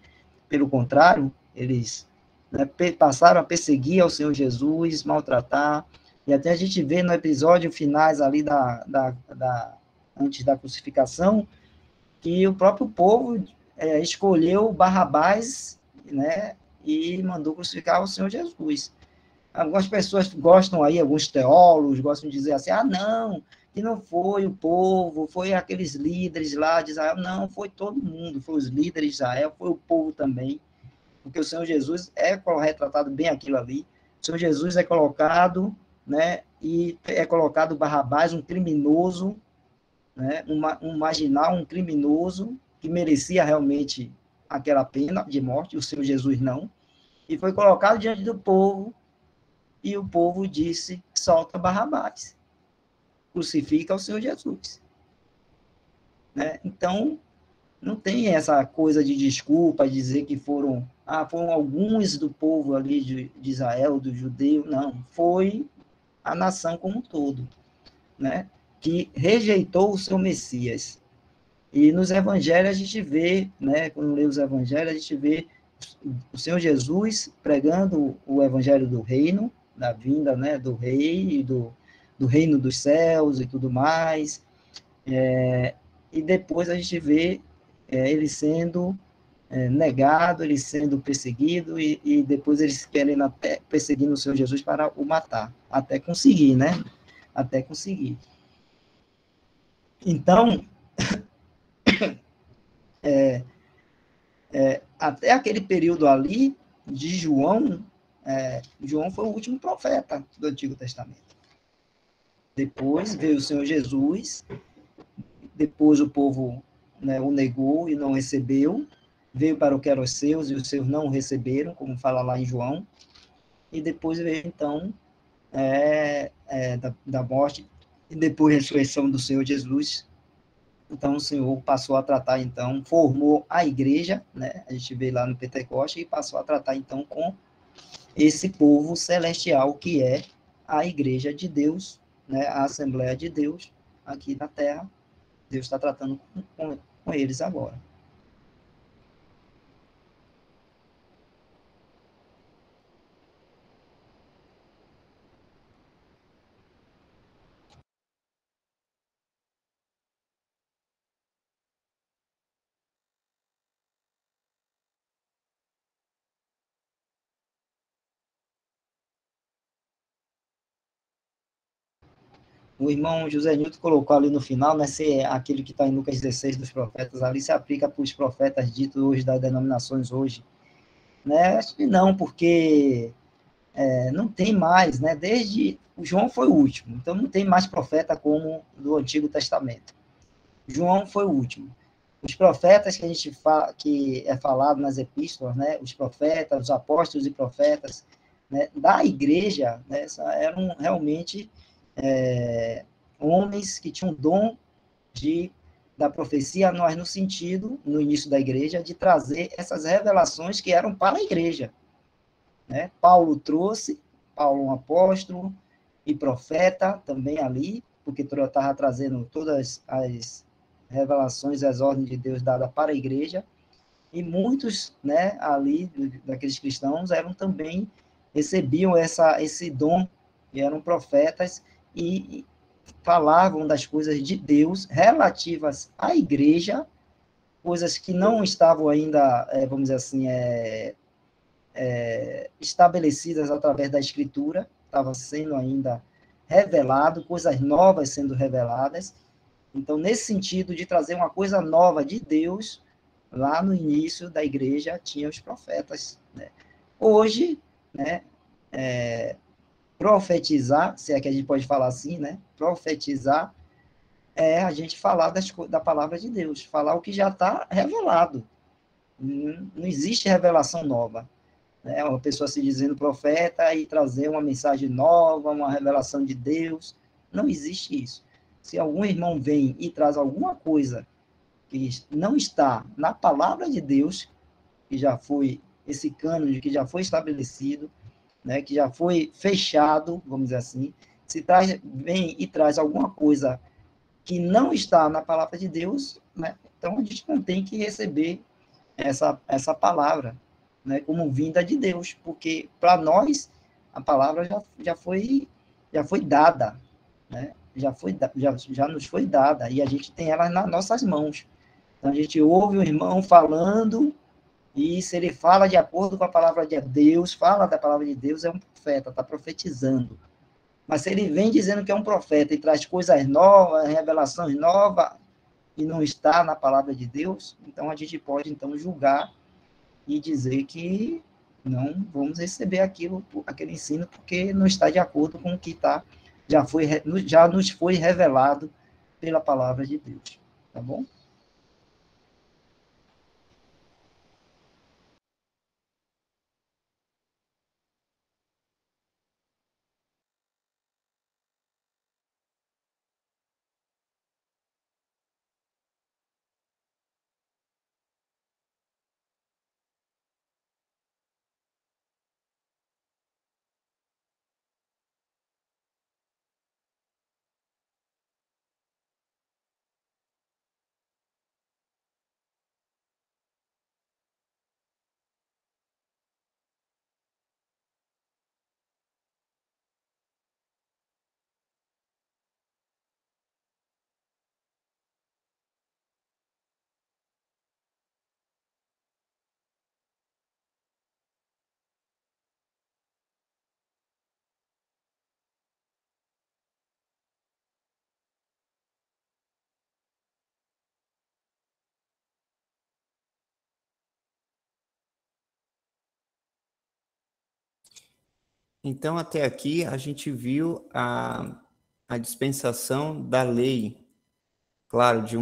Pelo contrário, eles, né, passaram a perseguir ao Senhor Jesus, maltratar, e até a gente vê no episódio finais ali antes da crucificação, que o próprio povo escolheu Barrabás, né, e mandou crucificar o Senhor Jesus. Algumas pessoas gostam aí, alguns teólogos gostam de dizer assim, não, que não foi o povo, foi aqueles líderes lá de Israel. Não, foi todo mundo, foi os líderes de Israel, foi o povo também, porque o Senhor Jesus é retratado bem aquilo ali. O Senhor Jesus é colocado, né, e é colocado Barrabás, um criminoso, né, um marginal, um criminoso, que merecia realmente aquela pena de morte, o Senhor Jesus não, e foi colocado diante do povo, e o povo disse, solta Barrabás, crucifica o Senhor Jesus. Né? Então, não tem essa coisa de desculpa, dizer que foram alguns do povo ali de Israel, do judeu, não, foi a nação como um todo, né? Que rejeitou o seu Messias. E nos evangelhos a gente vê, né, quando lê os evangelhos, a gente vê o Senhor Jesus pregando o evangelho do reino, da vinda, né, do rei, do reino dos céus e tudo mais. E depois a gente vê ele sendo negado, ele sendo perseguido, e depois eles querem até perseguindo o Senhor Jesus para o matar, até conseguir, né? Até conseguir. Então, até aquele período ali de João, João foi o último profeta do Antigo Testamento. Depois veio o Senhor Jesus, depois o povo, né, o negou e não recebeu, veio para o que eram os seus e os seus não o receberam, como fala lá em João, e depois veio então da morte e depois a ressurreição do Senhor Jesus. Então o Senhor passou a tratar, então, formou a igreja, né? A gente vê lá no Pentecoste, e passou a tratar então com esse povo celestial que é a igreja de Deus, né? A Assembleia de Deus aqui na Terra. Deus está tratando com eles agora. O irmão José Nilton colocou ali no final, né, se aquele que está em Lucas 16 dos profetas, ali se aplica para os profetas ditos hoje, das denominações hoje. Né? Acho que não, porque não tem mais, né? Desde o João foi o último, então não tem mais profeta como do Antigo Testamento. João foi o último. Os profetas que a gente que é falado nas epístolas, né? Os profetas, os apóstolos e profetas, né? Da igreja, né? Eram realmente homens que tinham dom da profecia, nós no sentido, no início da igreja, de trazer essas revelações que eram para a igreja. Né? Paulo, um apóstolo e profeta também ali, porque estava trazendo todas as revelações e as ordens de Deus dadas para a igreja, e muitos, né, ali, daqueles cristãos, recebiam esse dom, e eram profetas, e falavam das coisas de Deus relativas à igreja, coisas que não estavam ainda, vamos dizer assim, estabelecidas através da Escritura, estava sendo ainda revelado, coisas novas sendo reveladas. Então, nesse sentido de trazer uma coisa nova de Deus, lá no início da igreja tinha os profetas, né? Hoje, né, profetizar, se é que a gente pode falar assim, né? Profetizar é a gente falar da palavra de Deus, falar o que já está revelado. Não existe revelação nova. Né? Uma pessoa se dizendo profeta e trazer uma mensagem nova, uma revelação de Deus. Não existe isso. Se algum irmão vem e traz alguma coisa que não está na palavra de Deus, que já foi esse cânone que já foi estabelecido, né, que já foi fechado, vamos dizer assim, se traz, vem e traz alguma coisa que não está na palavra de Deus, né, então a gente não tem que receber essa palavra, né, como vinda de Deus, porque para nós a palavra já foi dada, né, já nos foi dada, e a gente tem ela nas nossas mãos. Então a gente ouve o irmão falando, e se ele fala de acordo com a palavra de Deus, fala da palavra de Deus, é um profeta, está profetizando. Mas se ele vem dizendo que é um profeta e traz coisas novas, revelações novas, e não está na palavra de Deus, então a gente pode então julgar e dizer que não vamos receber aquele ensino, porque não está de acordo com o que já nos foi revelado pela palavra de Deus. Tá bom? Então, até aqui, a gente viu a dispensação da lei, claro, de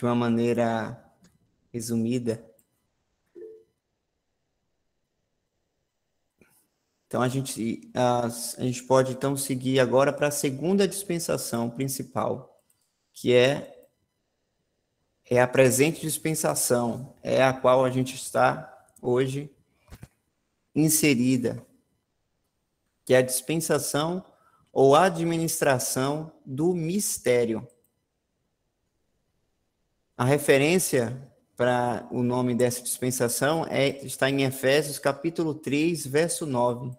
uma maneira resumida. Então, a gente pode, então, seguir agora para a segunda dispensação principal, que é a presente dispensação, é a qual a gente está hoje inserida, que é a dispensação ou administração do mistério. A referência para o nome dessa dispensação está em Efésios capítulo 3, verso 9.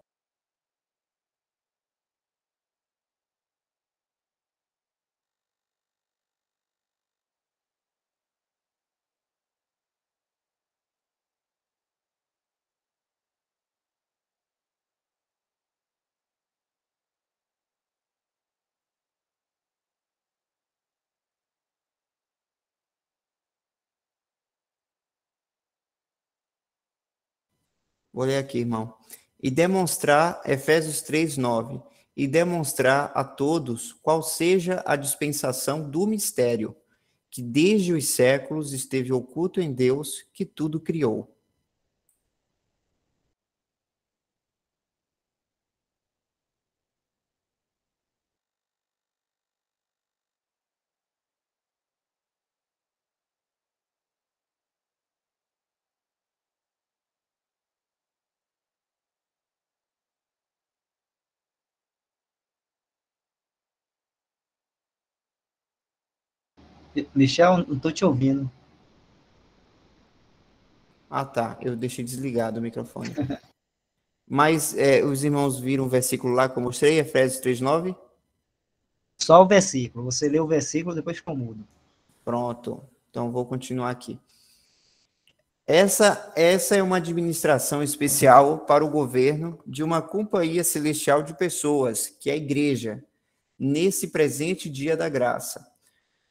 Vou ler aqui, irmão. E demonstrar, Efésios 3, 9. E demonstrar a todos qual seja a dispensação do mistério, que desde os séculos esteve oculto em Deus, que tudo criou. Michel, não estou te ouvindo. Ah, tá. Eu deixei desligado o microfone. Mas os irmãos viram o versículo lá que eu mostrei, Efésios 3, 9? Só o versículo. Você lê o versículo, depois ficou mudo. Pronto. Então, vou continuar aqui. Essa é uma administração especial para o governo de uma companhia celestial de pessoas, que é a igreja, nesse presente dia da graça.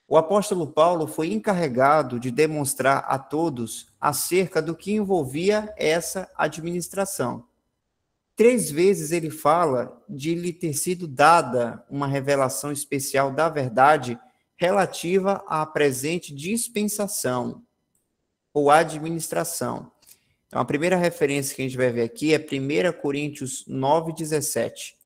O apóstolo Paulo foi encarregado de demonstrar a todos acerca do que envolvia essa administração. 3 vezes ele fala de lhe ter sido dada uma revelação especial da verdade relativa à presente dispensação ou administração. Então, a primeira referência que a gente vai ver aqui é 1 Coríntios 9:17.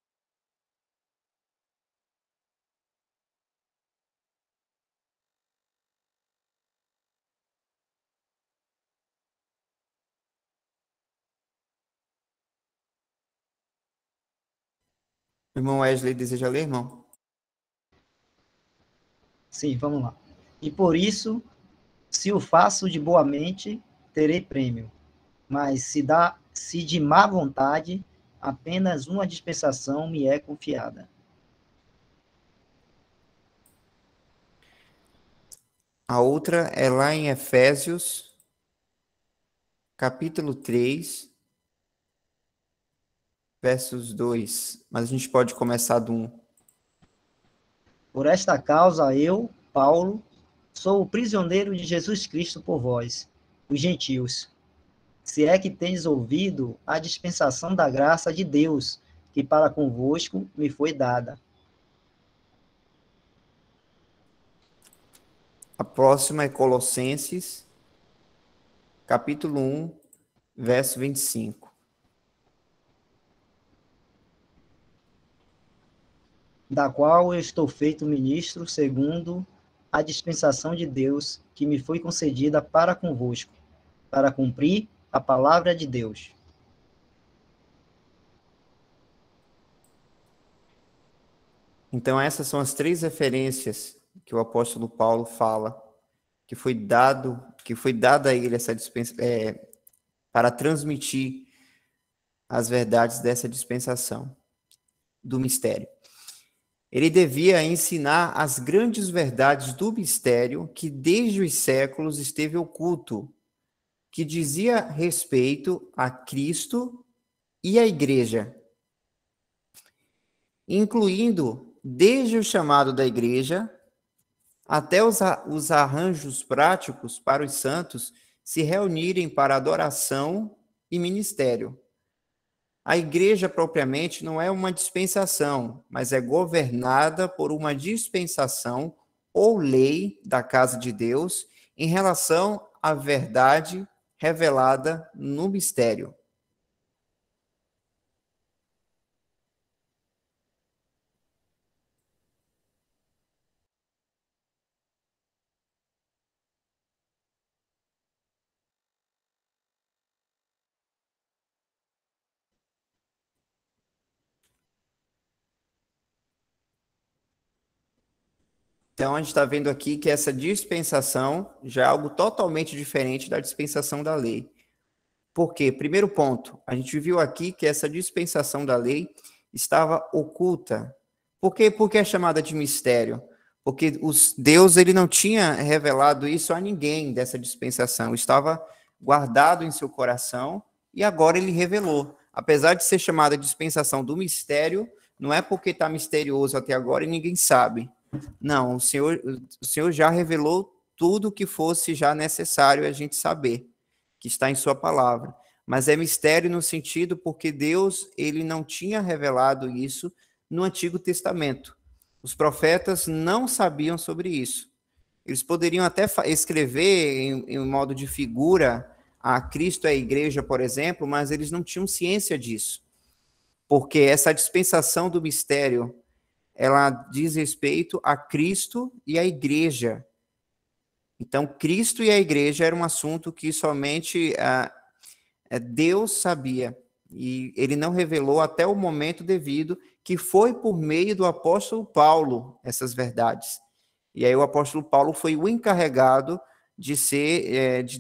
O irmão Wesley deseja ler, irmão? Sim, vamos lá. E por isso, se o faço de boa mente, terei prêmio. Mas se de má vontade, apenas uma dispensação me é confiada. A outra é lá em Efésios, capítulo 3, versos 2. Mas a gente pode começar do 1. Por esta causa eu, Paulo, sou o prisioneiro de Jesus Cristo por vós, os gentios. Se é que tendes ouvido a dispensação da graça de Deus, que para convosco me foi dada. A próxima é Colossenses, capítulo 1, verso 25. Da qual eu estou feito ministro segundo a dispensação de Deus que me foi concedida para convosco, para cumprir a palavra de Deus. Então, essas são as 3 referências que o apóstolo Paulo fala, que foi dada a ele essa para transmitir as verdades dessa dispensação do mistério. Ele devia ensinar as grandes verdades do mistério que desde os séculos esteve oculto, que dizia respeito a Cristo e à igreja, incluindo desde o chamado da igreja até os arranjos práticos para os santos se reunirem para adoração e ministério. A igreja propriamente não é uma dispensação, mas é governada por uma dispensação ou lei da casa de Deus em relação à verdade revelada no mistério. Então, a gente está vendo aqui que essa dispensação já é algo totalmente diferente da dispensação da lei. Por quê? Primeiro ponto, a gente viu aqui que essa dispensação da lei estava oculta. Por quê? Porque é chamada de mistério. Porque Deus ele não tinha revelado isso a ninguém dessa dispensação. Estava guardado em seu coração e agora ele revelou. Apesar de ser chamada dispensação do mistério, não é porque está misterioso até agora e ninguém sabe. Não, o Senhor já revelou tudo o que fosse já necessário a gente saber, que está em sua palavra. Mas é mistério no sentido porque Deus ele não tinha revelado isso no Antigo Testamento. Os profetas não sabiam sobre isso. Eles poderiam até escrever em modo de figura a Cristo é a igreja, por exemplo, mas eles não tinham ciência disso. Porque essa dispensação do mistério, ela diz respeito a Cristo e a igreja. Então, Cristo e a igreja era um assunto que somente Deus sabia. E ele não revelou até o momento devido, que foi por meio do apóstolo Paulo, essas verdades. E aí o apóstolo Paulo foi o encarregado de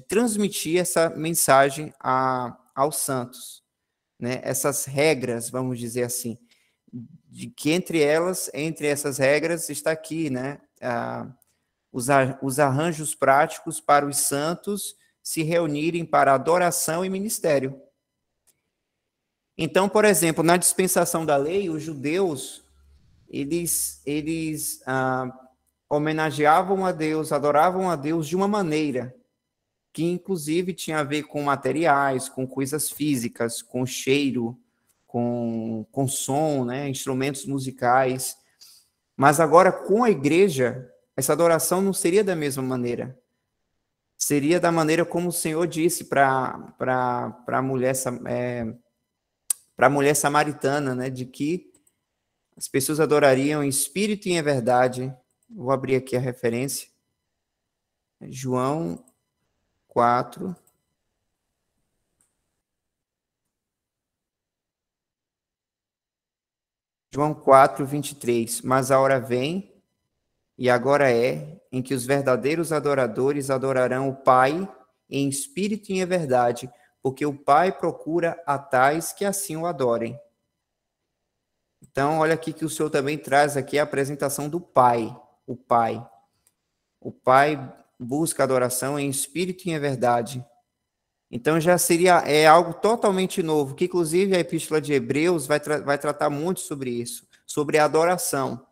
transmitir essa mensagem aos santos, né? Essas regras, vamos dizer assim, de que entre essas regras está aqui, né? Os arranjos práticos para os santos se reunirem para adoração e ministério. Então, por exemplo, na dispensação da lei, os judeus, eles homenageavam a Deus, adoravam a Deus de uma maneira que, inclusive, tinha a ver com materiais, com coisas físicas, com cheiro, com som, né, instrumentos musicais. Mas agora, com a igreja, essa adoração não seria da mesma maneira. Seria da maneira como o Senhor disse para a mulher samaritana, né, de que as pessoas adorariam em espírito e em verdade. Vou abrir aqui a referência. João 4. João 4, 23. Mas a hora vem, e agora é, em que os verdadeiros adoradores adorarão o Pai em espírito e em verdade, porque o Pai procura a tais que assim o adorem. Então, olha aqui que o Senhor também traz aqui a apresentação do Pai, o Pai. O Pai busca adoração em espírito e em verdade. Então, já seria algo totalmente novo, que inclusive a Epístola de Hebreus vai tratar muito sobre isso, sobre a adoração.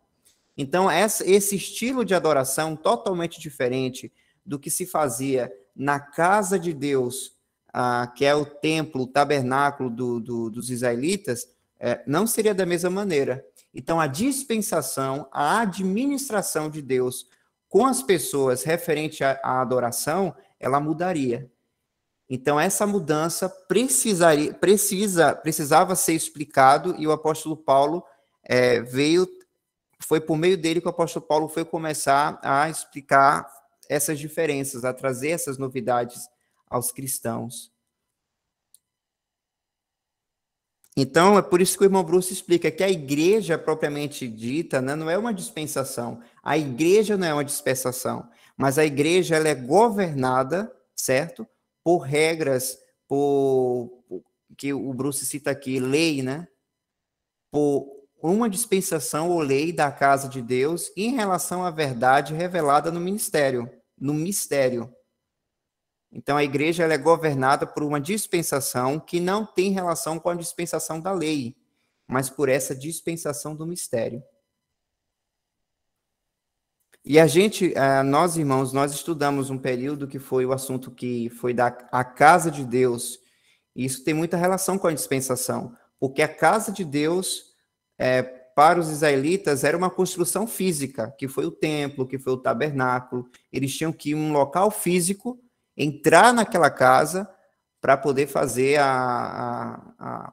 Então, esse estilo de adoração totalmente diferente do que se fazia na casa de Deus, que é o templo, o tabernáculo dos israelitas, não seria da mesma maneira. Então, a dispensação, a administração de Deus com as pessoas referente à adoração, ela mudaria. Então, essa mudança precisava ser explicado, e o apóstolo Paulo foi por meio dele que o apóstolo Paulo foi começar a explicar essas diferenças, a trazer essas novidades aos cristãos. Então, é por isso que o irmão Bruce explica que a igreja propriamente dita, né, não é uma dispensação. A igreja não é uma dispensação, mas a igreja ela é governada, certo? Por regras, que o Bruce cita aqui, lei, né? Por uma dispensação ou lei da casa de Deus em relação à verdade revelada no mistério. Então, a igreja ela é governada por uma dispensação que não tem relação com a dispensação da lei, mas por essa dispensação do mistério. E nós, irmãos, nós estudamos um período que foi o assunto que foi a casa de Deus. E isso tem muita relação com a dispensação, porque a casa de Deus, para os israelitas, era uma construção física, que foi o templo, que foi o tabernáculo. Eles tinham que ir em um local físico, entrar naquela casa para poder fazer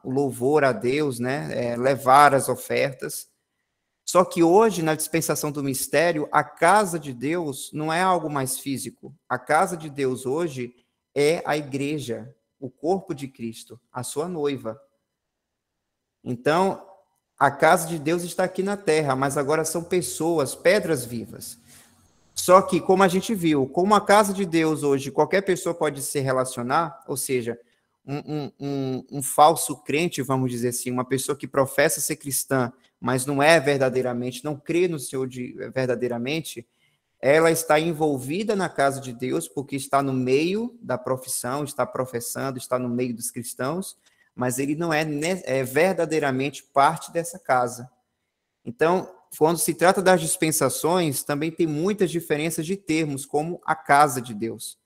o louvor a Deus, né? Levar as ofertas. Só que hoje, na dispensação do mistério, a casa de Deus não é algo mais físico. A casa de Deus hoje é a igreja, o corpo de Cristo, a sua noiva. Então, a casa de Deus está aqui na terra, mas agora são pessoas, pedras vivas. Só que, como a gente viu, como a casa de Deus hoje, qualquer pessoa pode se relacionar, ou seja, um falso crente, vamos dizer assim, uma pessoa que professa ser cristã, mas não é verdadeiramente, não crê no Senhor verdadeiramente, ela está envolvida na casa de Deus, porque está no meio da profissão, está professando, está no meio dos cristãos, mas ele não é verdadeiramente parte dessa casa. Então, quando se trata das dispensações, também tem muitas diferenças de termos, como a casa de Deus.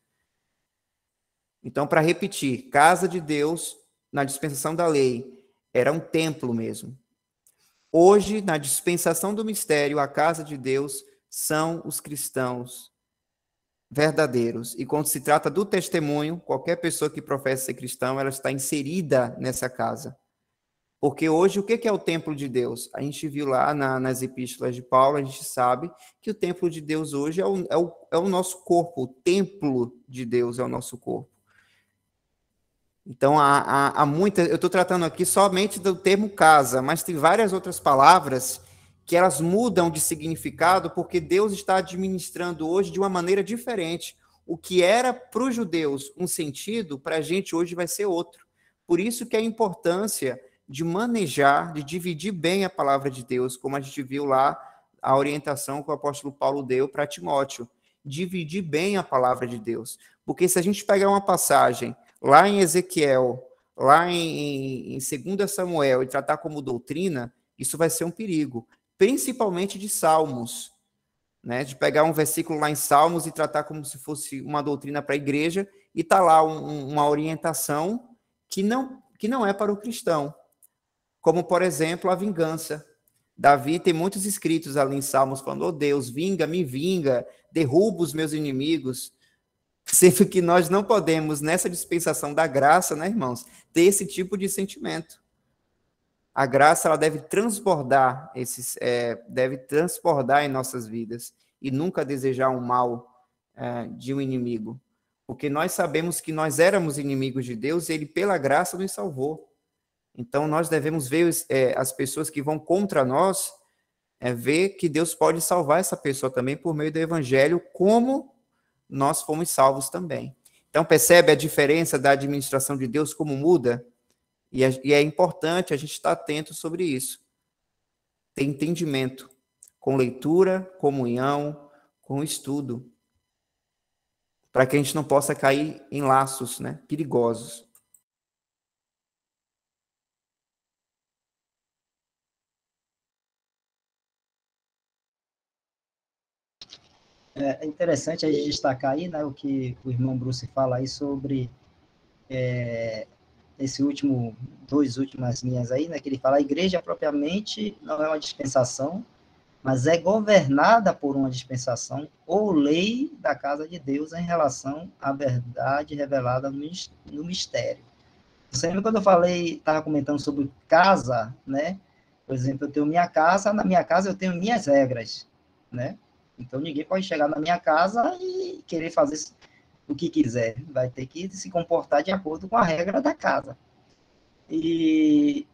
Então, para repetir, casa de Deus, na dispensação da lei, era um templo mesmo. Hoje, na dispensação do mistério, a casa de Deus são os cristãos verdadeiros. E quando se trata do testemunho, qualquer pessoa que professa ser cristão, ela está inserida nessa casa. Porque hoje, o que é o templo de Deus? A gente viu lá nas epístolas de Paulo, a gente sabe que o templo de Deus hoje é o nosso corpo, o templo de Deus é o nosso corpo. Então, há muitas... Eu estou tratando aqui somente do termo casa, mas tem várias outras palavras que elas mudam de significado porque Deus está administrando hoje de uma maneira diferente. O que era para os judeus um sentido, para a gente hoje vai ser outro. Por isso que a importância de manejar, de dividir bem a palavra de Deus, como a gente viu lá, a orientação que o apóstolo Paulo deu para Timóteo, dividir bem a palavra de Deus. Porque se a gente pegar uma passagem lá em Ezequiel, lá em 2 Samuel, e tratar como doutrina, isso vai ser um perigo, principalmente de Salmos, né? De pegar um versículo lá em Salmos e tratar como se fosse uma doutrina para a igreja, e tá lá uma orientação que não é para o cristão. Como, por exemplo, a vingança. Davi tem muitos escritos ali em Salmos falando: oh Deus, vinga, me vinga, derruba os meus inimigos. Sendo que nós não podemos, nessa dispensação da graça, né, irmãos, ter esse tipo de sentimento. A graça, ela deve transbordar em nossas vidas e nunca desejar um mal de um inimigo. Porque nós sabemos que nós éramos inimigos de Deus e Ele, pela graça, nos salvou. Então, nós devemos ver as pessoas que vão contra nós, ver que Deus pode salvar essa pessoa também por meio do Evangelho, como nós fomos salvos também. Então, percebe a diferença da administração de Deus, como muda? E é importante a gente estar atento sobre isso. Ter entendimento, com leitura, comunhão, com estudo, para que a gente não possa cair em laços, né, perigosos. É interessante a gente destacar aí, né, o que o irmão Bruce fala aí sobre duas últimas linhas aí, né, que ele fala: a igreja propriamente não é uma dispensação, mas é governada por uma dispensação ou lei da casa de Deus em relação à verdade revelada no mistério. Você lembra quando eu estava comentando sobre casa, né? Por exemplo, eu tenho minha casa, na minha casa eu tenho minhas regras, né? Então, ninguém pode chegar na minha casa e querer fazer o que quiser. Vai ter que se comportar de acordo com a regra da casa. E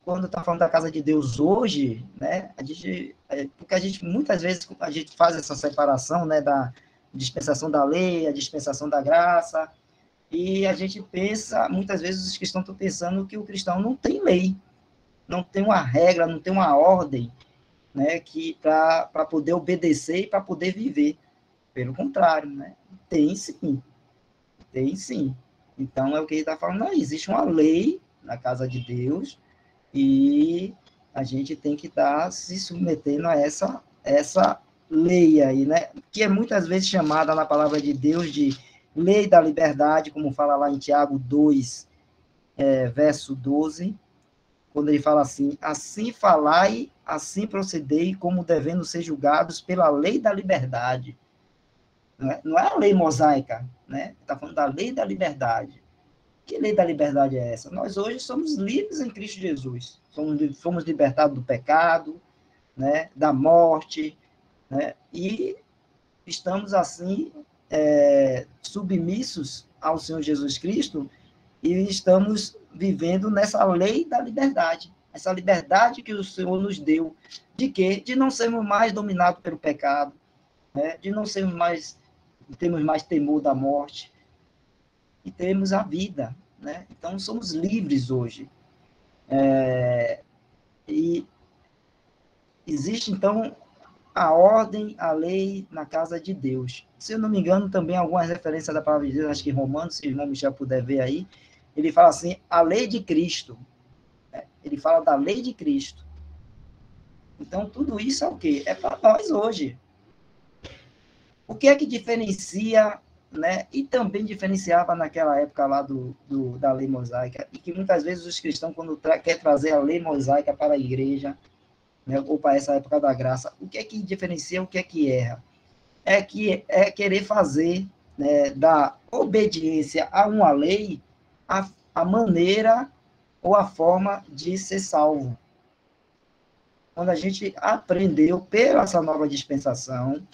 quando está falando da casa de Deus hoje, né, porque a gente, muitas vezes, a gente faz essa separação, né, da dispensação da lei, a dispensação da graça, e a gente pensa, muitas vezes os cristãos estão pensando que o cristão não tem lei, não tem uma regra, não tem uma ordem, né, para poder obedecer e para poder viver. Pelo contrário, né? Tem sim. Tem sim. Então, é o que ele está falando. Não, existe uma lei na casa de Deus e a gente tem que estar se submetendo a essa lei aí, né? Que é muitas vezes chamada na palavra de Deus de lei da liberdade, como fala lá em Tiago 2, verso 12, quando ele fala assim: assim falai, assim procedei, como devendo ser julgados pela lei da liberdade. Não é a lei mosaica, né? Está falando da lei da liberdade. Que lei da liberdade é essa? Nós hoje somos livres em Cristo Jesus. Fomos libertados do pecado, né? Da morte, né? E estamos, assim, submissos ao Senhor Jesus Cristo e estamos vivendo nessa lei da liberdade. Essa liberdade que o Senhor nos deu. De quê? De não sermos mais dominados pelo pecado, né? De não sermos mais, temos mais temor da morte e temos a vida, né? Então, somos livres hoje. E existe, então, a ordem, a lei na casa de Deus. Se eu não me engano, também algumas referências da palavra de Deus, acho que em Romanos, se o irmão Michel puder ver aí, ele fala assim: a lei de Cristo. Ele fala da lei de Cristo. Então, tudo isso é o quê? É para nós hoje. O que é que diferencia, né? E também diferenciava naquela época lá da lei mosaica, e que muitas vezes os cristãos, quando quer trazer a lei mosaica para a igreja, né, ou para essa época da graça, o que é que diferencia, o que é que erra? É querer fazer, né, da obediência a uma lei a maneira ou a forma de ser salvo. Quando a gente aprendeu pela essa nova dispensação,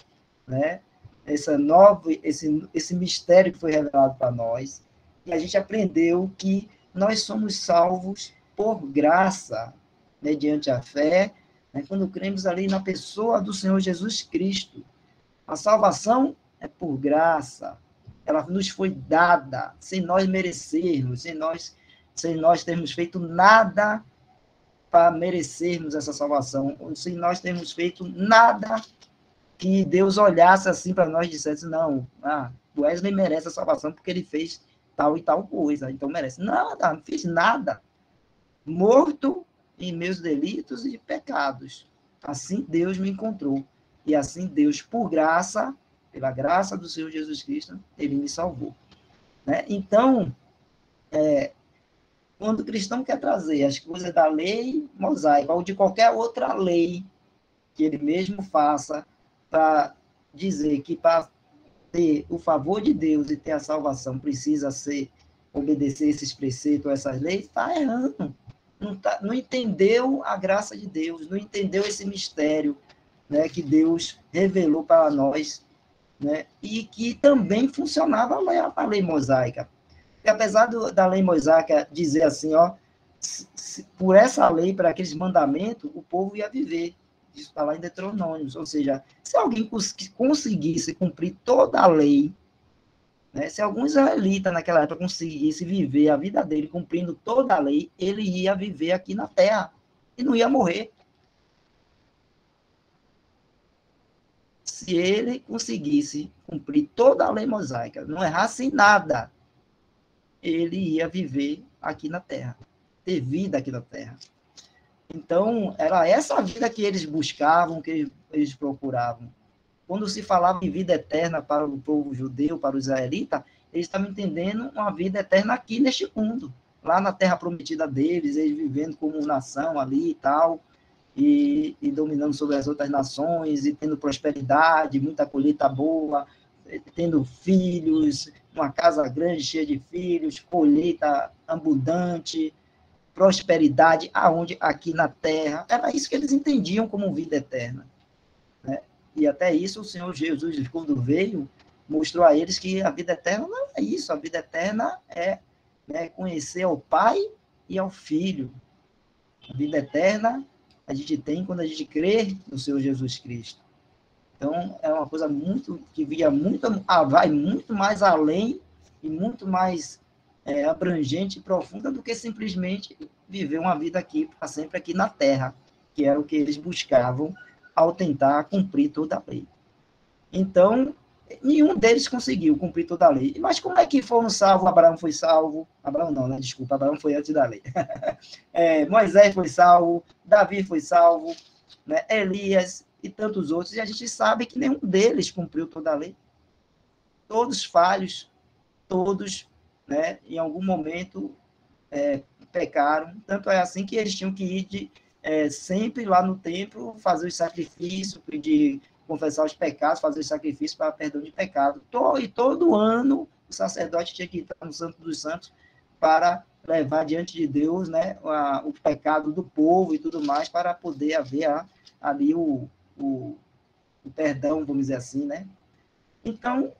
né, esse mistério que foi revelado para nós, e a gente aprendeu que nós somos salvos por graça, mediante a fé, né, quando cremos ali na pessoa do Senhor Jesus Cristo. A salvação é por graça, ela nos foi dada, sem nós merecermos, sem nós termos feito nada para merecermos essa salvação, sem nós termos feito nada que Deus olhasse assim para nós e dissesse, não, Wesley merece a salvação porque ele fez tal e tal coisa, então merece. Nada, não fiz nada. Morto em meus delitos e pecados. Assim Deus me encontrou. E assim Deus, por graça, pela graça do Senhor Jesus Cristo, ele me salvou. Né? Então, quando o cristão quer trazer as coisas da lei mosaica ou de qualquer outra lei que ele mesmo faça para dizer que para ter o favor de Deus e ter a salvação precisa obedecer esses preceitos, essas leis, está errando. Não entendeu a graça de Deus, não entendeu esse mistério, né, que Deus revelou para nós, né, e que também funcionava a lei mosaica. Porque apesar da lei mosaica dizer assim, ó, por essa lei, por aqueles mandamentos, o povo ia viver. Isso está lá em Deuteronômio. Ou seja, se alguém conseguisse cumprir toda a lei, né, se algum israelita naquela época conseguisse viver a vida dele cumprindo toda a lei, ele ia viver aqui na terra e não ia morrer. Se ele conseguisse cumprir toda a lei mosaica, não errasse em nada, ele ia viver aqui na terra, ter vida aqui na terra. Então, era essa vida que eles buscavam, que eles procuravam. Quando se falava em vida eterna para o povo judeu, para os israelitas, eles estavam entendendo uma vida eterna aqui neste mundo, lá na terra prometida deles, eles vivendo como nação ali e tal, e dominando sobre as outras nações, e tendo prosperidade, muita colheita boa, tendo filhos, uma casa grande cheia de filhos, colheita abundante, prosperidade, aonde? Aqui na terra. Era isso que eles entendiam como vida eterna. Né? E até isso o Senhor Jesus, quando veio, mostrou a eles que a vida eterna não é isso. A vida eterna é, né, conhecer ao Pai e ao Filho. A vida eterna a gente tem quando a gente crê no Senhor Jesus Cristo. Então, é uma coisa muito que vai muito mais além e muito mais abrangente e profunda do que simplesmente viver uma vida aqui, para sempre aqui na Terra, que era o que eles buscavam ao tentar cumprir toda a lei. Então, nenhum deles conseguiu cumprir toda a lei. Mas como é que foram salvos? Abraão foi salvo. Abraão não, né? Desculpa, Abraão foi antes da lei. Moisés foi salvo, Davi foi salvo, né? Elias e tantos outros. E a gente sabe que nenhum deles cumpriu toda a lei. Todos falhos, todos, né, em algum momento pecaram. Tanto é assim que eles tinham que ir sempre lá no templo fazer os sacrifícios, pedir, confessar os pecados, fazer os sacrifícios para perdão de pecado. E todo ano o sacerdote tinha que entrar no Santo dos Santos para levar diante de Deus, né, o pecado do povo e tudo mais, para poder haver ali o perdão, vamos dizer assim, né? Então,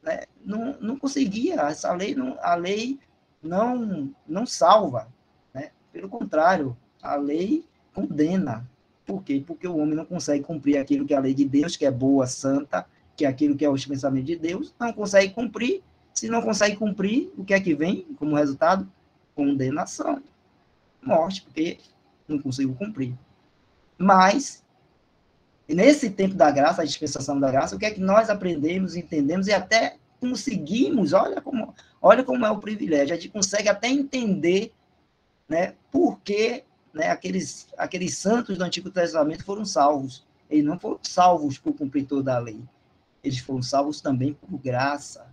né, não conseguia, a lei não salva, né? Pelo contrário, a lei condena. Por quê? Porque o homem não consegue cumprir aquilo que é a lei de Deus, que é boa, santa, que é aquilo que é os pensamentos de Deus, não consegue cumprir. Se não consegue cumprir, o que é que vem como resultado? Condenação. Morte, porque não conseguiu cumprir. Mas, nesse tempo da graça, a dispensação da graça, o que é que nós aprendemos, entendemos e até conseguimos, olha como é o privilégio, a gente consegue até entender, né, por que, né, aqueles santos do Antigo Testamento foram salvos. Eles não foram salvos por cumprir toda a lei. Eles foram salvos também por graça.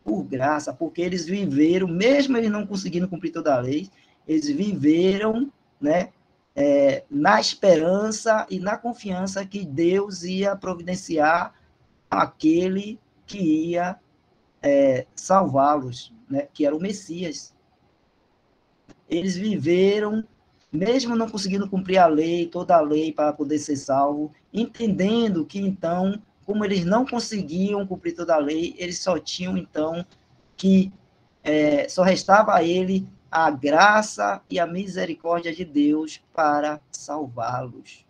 Por graça, porque eles viveram, mesmo eles não conseguindo cumprir toda a lei, eles viveram, né, na esperança e na confiança que Deus ia providenciar aquele que ia salvá-los, né, que era o Messias. Eles viveram, mesmo não conseguindo cumprir a lei, toda a lei para poder ser salvo, entendendo que, então, como eles não conseguiam cumprir toda a lei, eles só tinham, então, que só restava a ele a graça e a misericórdia de Deus para salvá-los.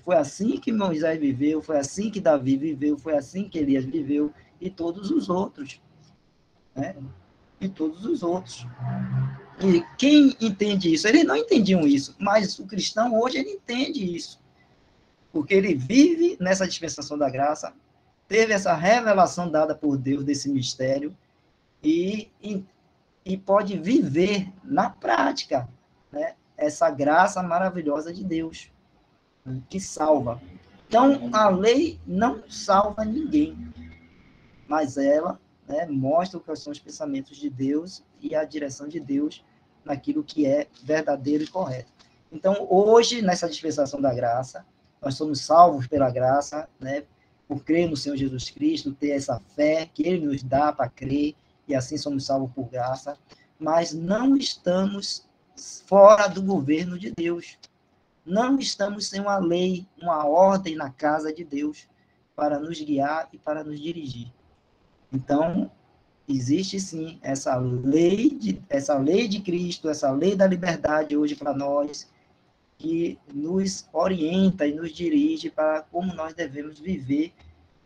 Foi assim que Moisés viveu, foi assim que Davi viveu, foi assim que Elias viveu, e todos os outros. Né? E todos os outros. E quem entende isso? Eles não entendiam isso, mas o cristão hoje ele entende isso. porque ele vive nessa dispensação da graça, teve essa revelação dada por Deus desse mistério, e pode viver na prática, né, essa graça maravilhosa de Deus, né, que salva. Então, a lei não salva ninguém, mas ela, né, mostra quais são os pensamentos de Deus e a direção de Deus naquilo que é verdadeiro e correto. Então, hoje, nessa dispensação da graça, nós somos salvos pela graça, né, por crer no Senhor Jesus Cristo, ter essa fé que Ele nos dá para crer, e assim somos salvos por graça, mas não estamos fora do governo de Deus. Não estamos sem uma lei, uma ordem na casa de Deus para nos guiar e para nos dirigir. Então, existe sim essa lei de Cristo, essa lei da liberdade hoje para nós, que nos orienta e nos dirige para como nós devemos viver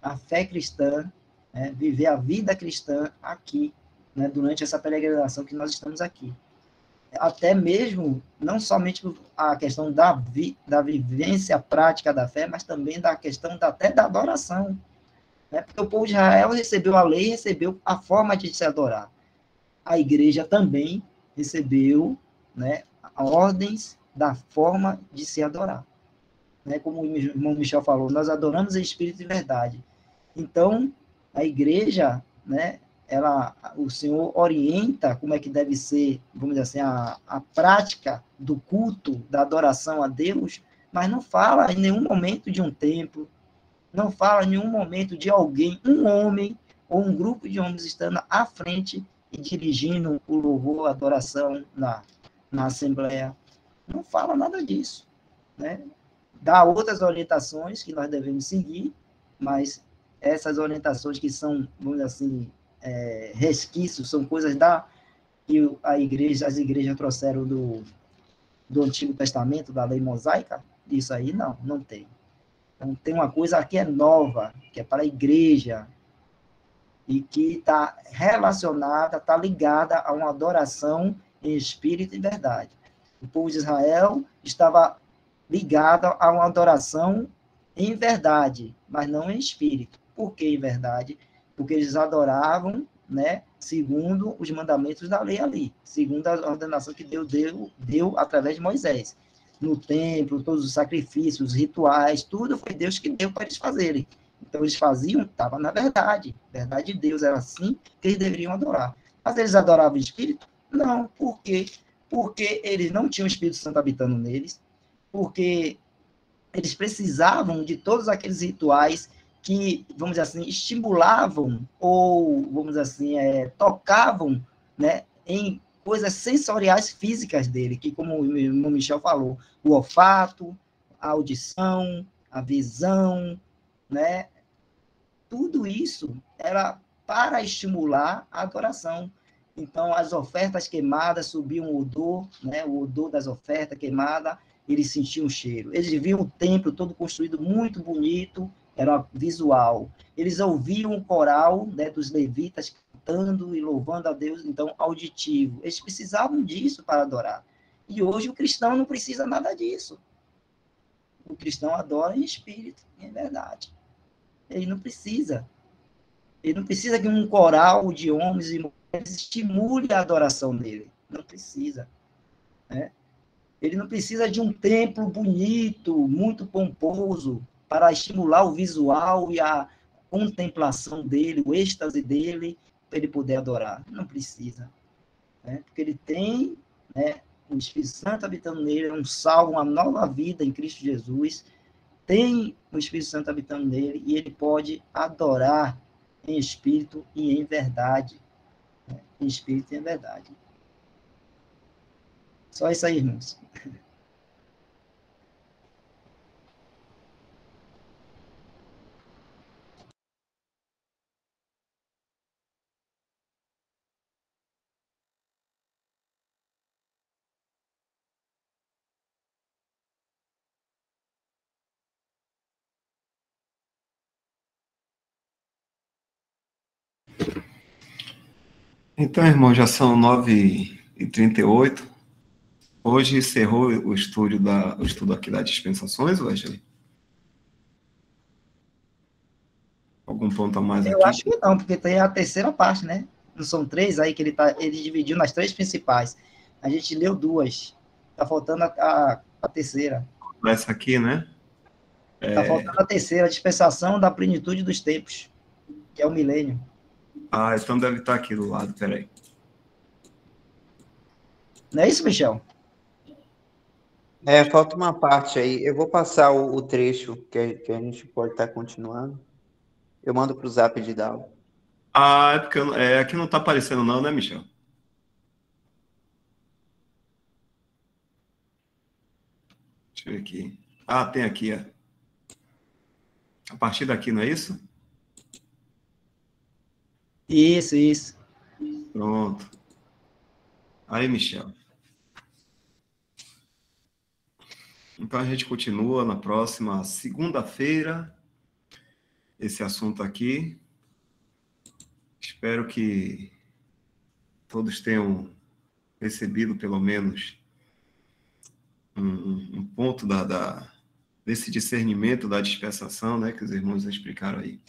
a fé cristã, né, viver a vida cristã aqui, né, durante essa peregrinação que nós estamos aqui. Até mesmo, não somente a questão da vivência prática da fé, mas também da questão até da adoração. Né? Porque o povo de Israel recebeu a lei, recebeu a forma de se adorar. A igreja também recebeu, né, ordens da forma de se adorar. Né? Como o irmão Michel falou, nós adoramos em espírito e verdade. Então, a igreja, né, o Senhor orienta como é que deve ser, vamos dizer assim, a prática do culto, da adoração a Deus, mas não fala em nenhum momento de um templo, não fala em nenhum momento de alguém, um homem ou um grupo de homens estando à frente e dirigindo o louvor, a adoração na Assembleia. Não fala nada disso, né? Dá outras orientações que nós devemos seguir, mas essas orientações que são, vamos dizer assim, resquícios, são coisas que as igrejas trouxeram do Antigo Testamento, da lei mosaica, isso aí não tem. Então, tem uma coisa que é nova, que é para a igreja, e que está relacionada, está ligada a uma adoração em espírito e verdade. O povo de Israel estava ligado a uma adoração em verdade, mas não em espírito. Por que em verdade? Porque eles adoravam, né, segundo os mandamentos da lei ali, segundo a ordenação que Deus deu através de Moisés. No templo, todos os sacrifícios, os rituais, tudo foi Deus que deu para eles fazerem. Então, eles faziam, estava na verdade. A verdade de Deus era assim que eles deveriam adorar. Mas eles adoravam o Espírito? Não. Por quê? Porque eles não tinham o Espírito Santo habitando neles, porque eles precisavam de todos aqueles rituais que, vamos dizer assim, estimulavam ou, vamos dizer assim, tocavam, né, em coisas sensoriais físicas dele, que, como o irmão Michel falou, o olfato, a audição, a visão, né? Tudo isso era para estimular a adoração. Então, as ofertas queimadas subiam o odor, né? O odor das ofertas queimadas, eles sentiam o cheiro. Eles viam o templo todo construído muito bonito, era visual. Eles ouviam o coral, né, dos levitas cantando e louvando a Deus, então, auditivo. Eles precisavam disso para adorar. E hoje o cristão não precisa nada disso. O cristão adora em espírito, em verdade. Ele não precisa. Ele não precisa que um coral de homens e mulheres estimule a adoração dele. Não precisa. Né? Ele não precisa de um templo bonito, muito pomposo, para estimular o visual e a contemplação dele, o êxtase dele, para ele poder adorar. Não precisa. Né? Porque ele tem, né, o Espírito Santo habitando nele, é um salvo, uma nova vida em Cristo Jesus, tem o Espírito Santo habitando nele e ele pode adorar em espírito e em verdade. Né? Em espírito e em verdade. Só isso aí, irmãos. Então, irmão, já são 9h38. Hoje encerrou o estudo aqui das dispensações, Wesley? Algum ponto a mais Eu aqui? acho que não, porque tem a terceira parte, né? Não são três aí que ele dividiu nas três principais. A gente leu duas. Tá faltando a terceira. Essa aqui, né? Tá faltando a terceira, a dispensação da plenitude dos tempos, que é o milênio. Ah, então deve estar aqui do lado, peraí. Não é isso, Michel? Falta uma parte aí. Eu vou passar o trecho que a gente pode estar continuando. Eu mando para o Zap de Dal. Ah, é porque aqui não está aparecendo não, né, Michel? Deixa eu ver aqui. Ah, tem aqui, ó. A partir daqui, não é isso? Isso, isso. Pronto. Aí, Michel. Então a gente continua na próxima segunda-feira esse assunto aqui. Espero que todos tenham recebido pelo menos um ponto desse discernimento da dispensação, né, que os irmãos explicaram aí.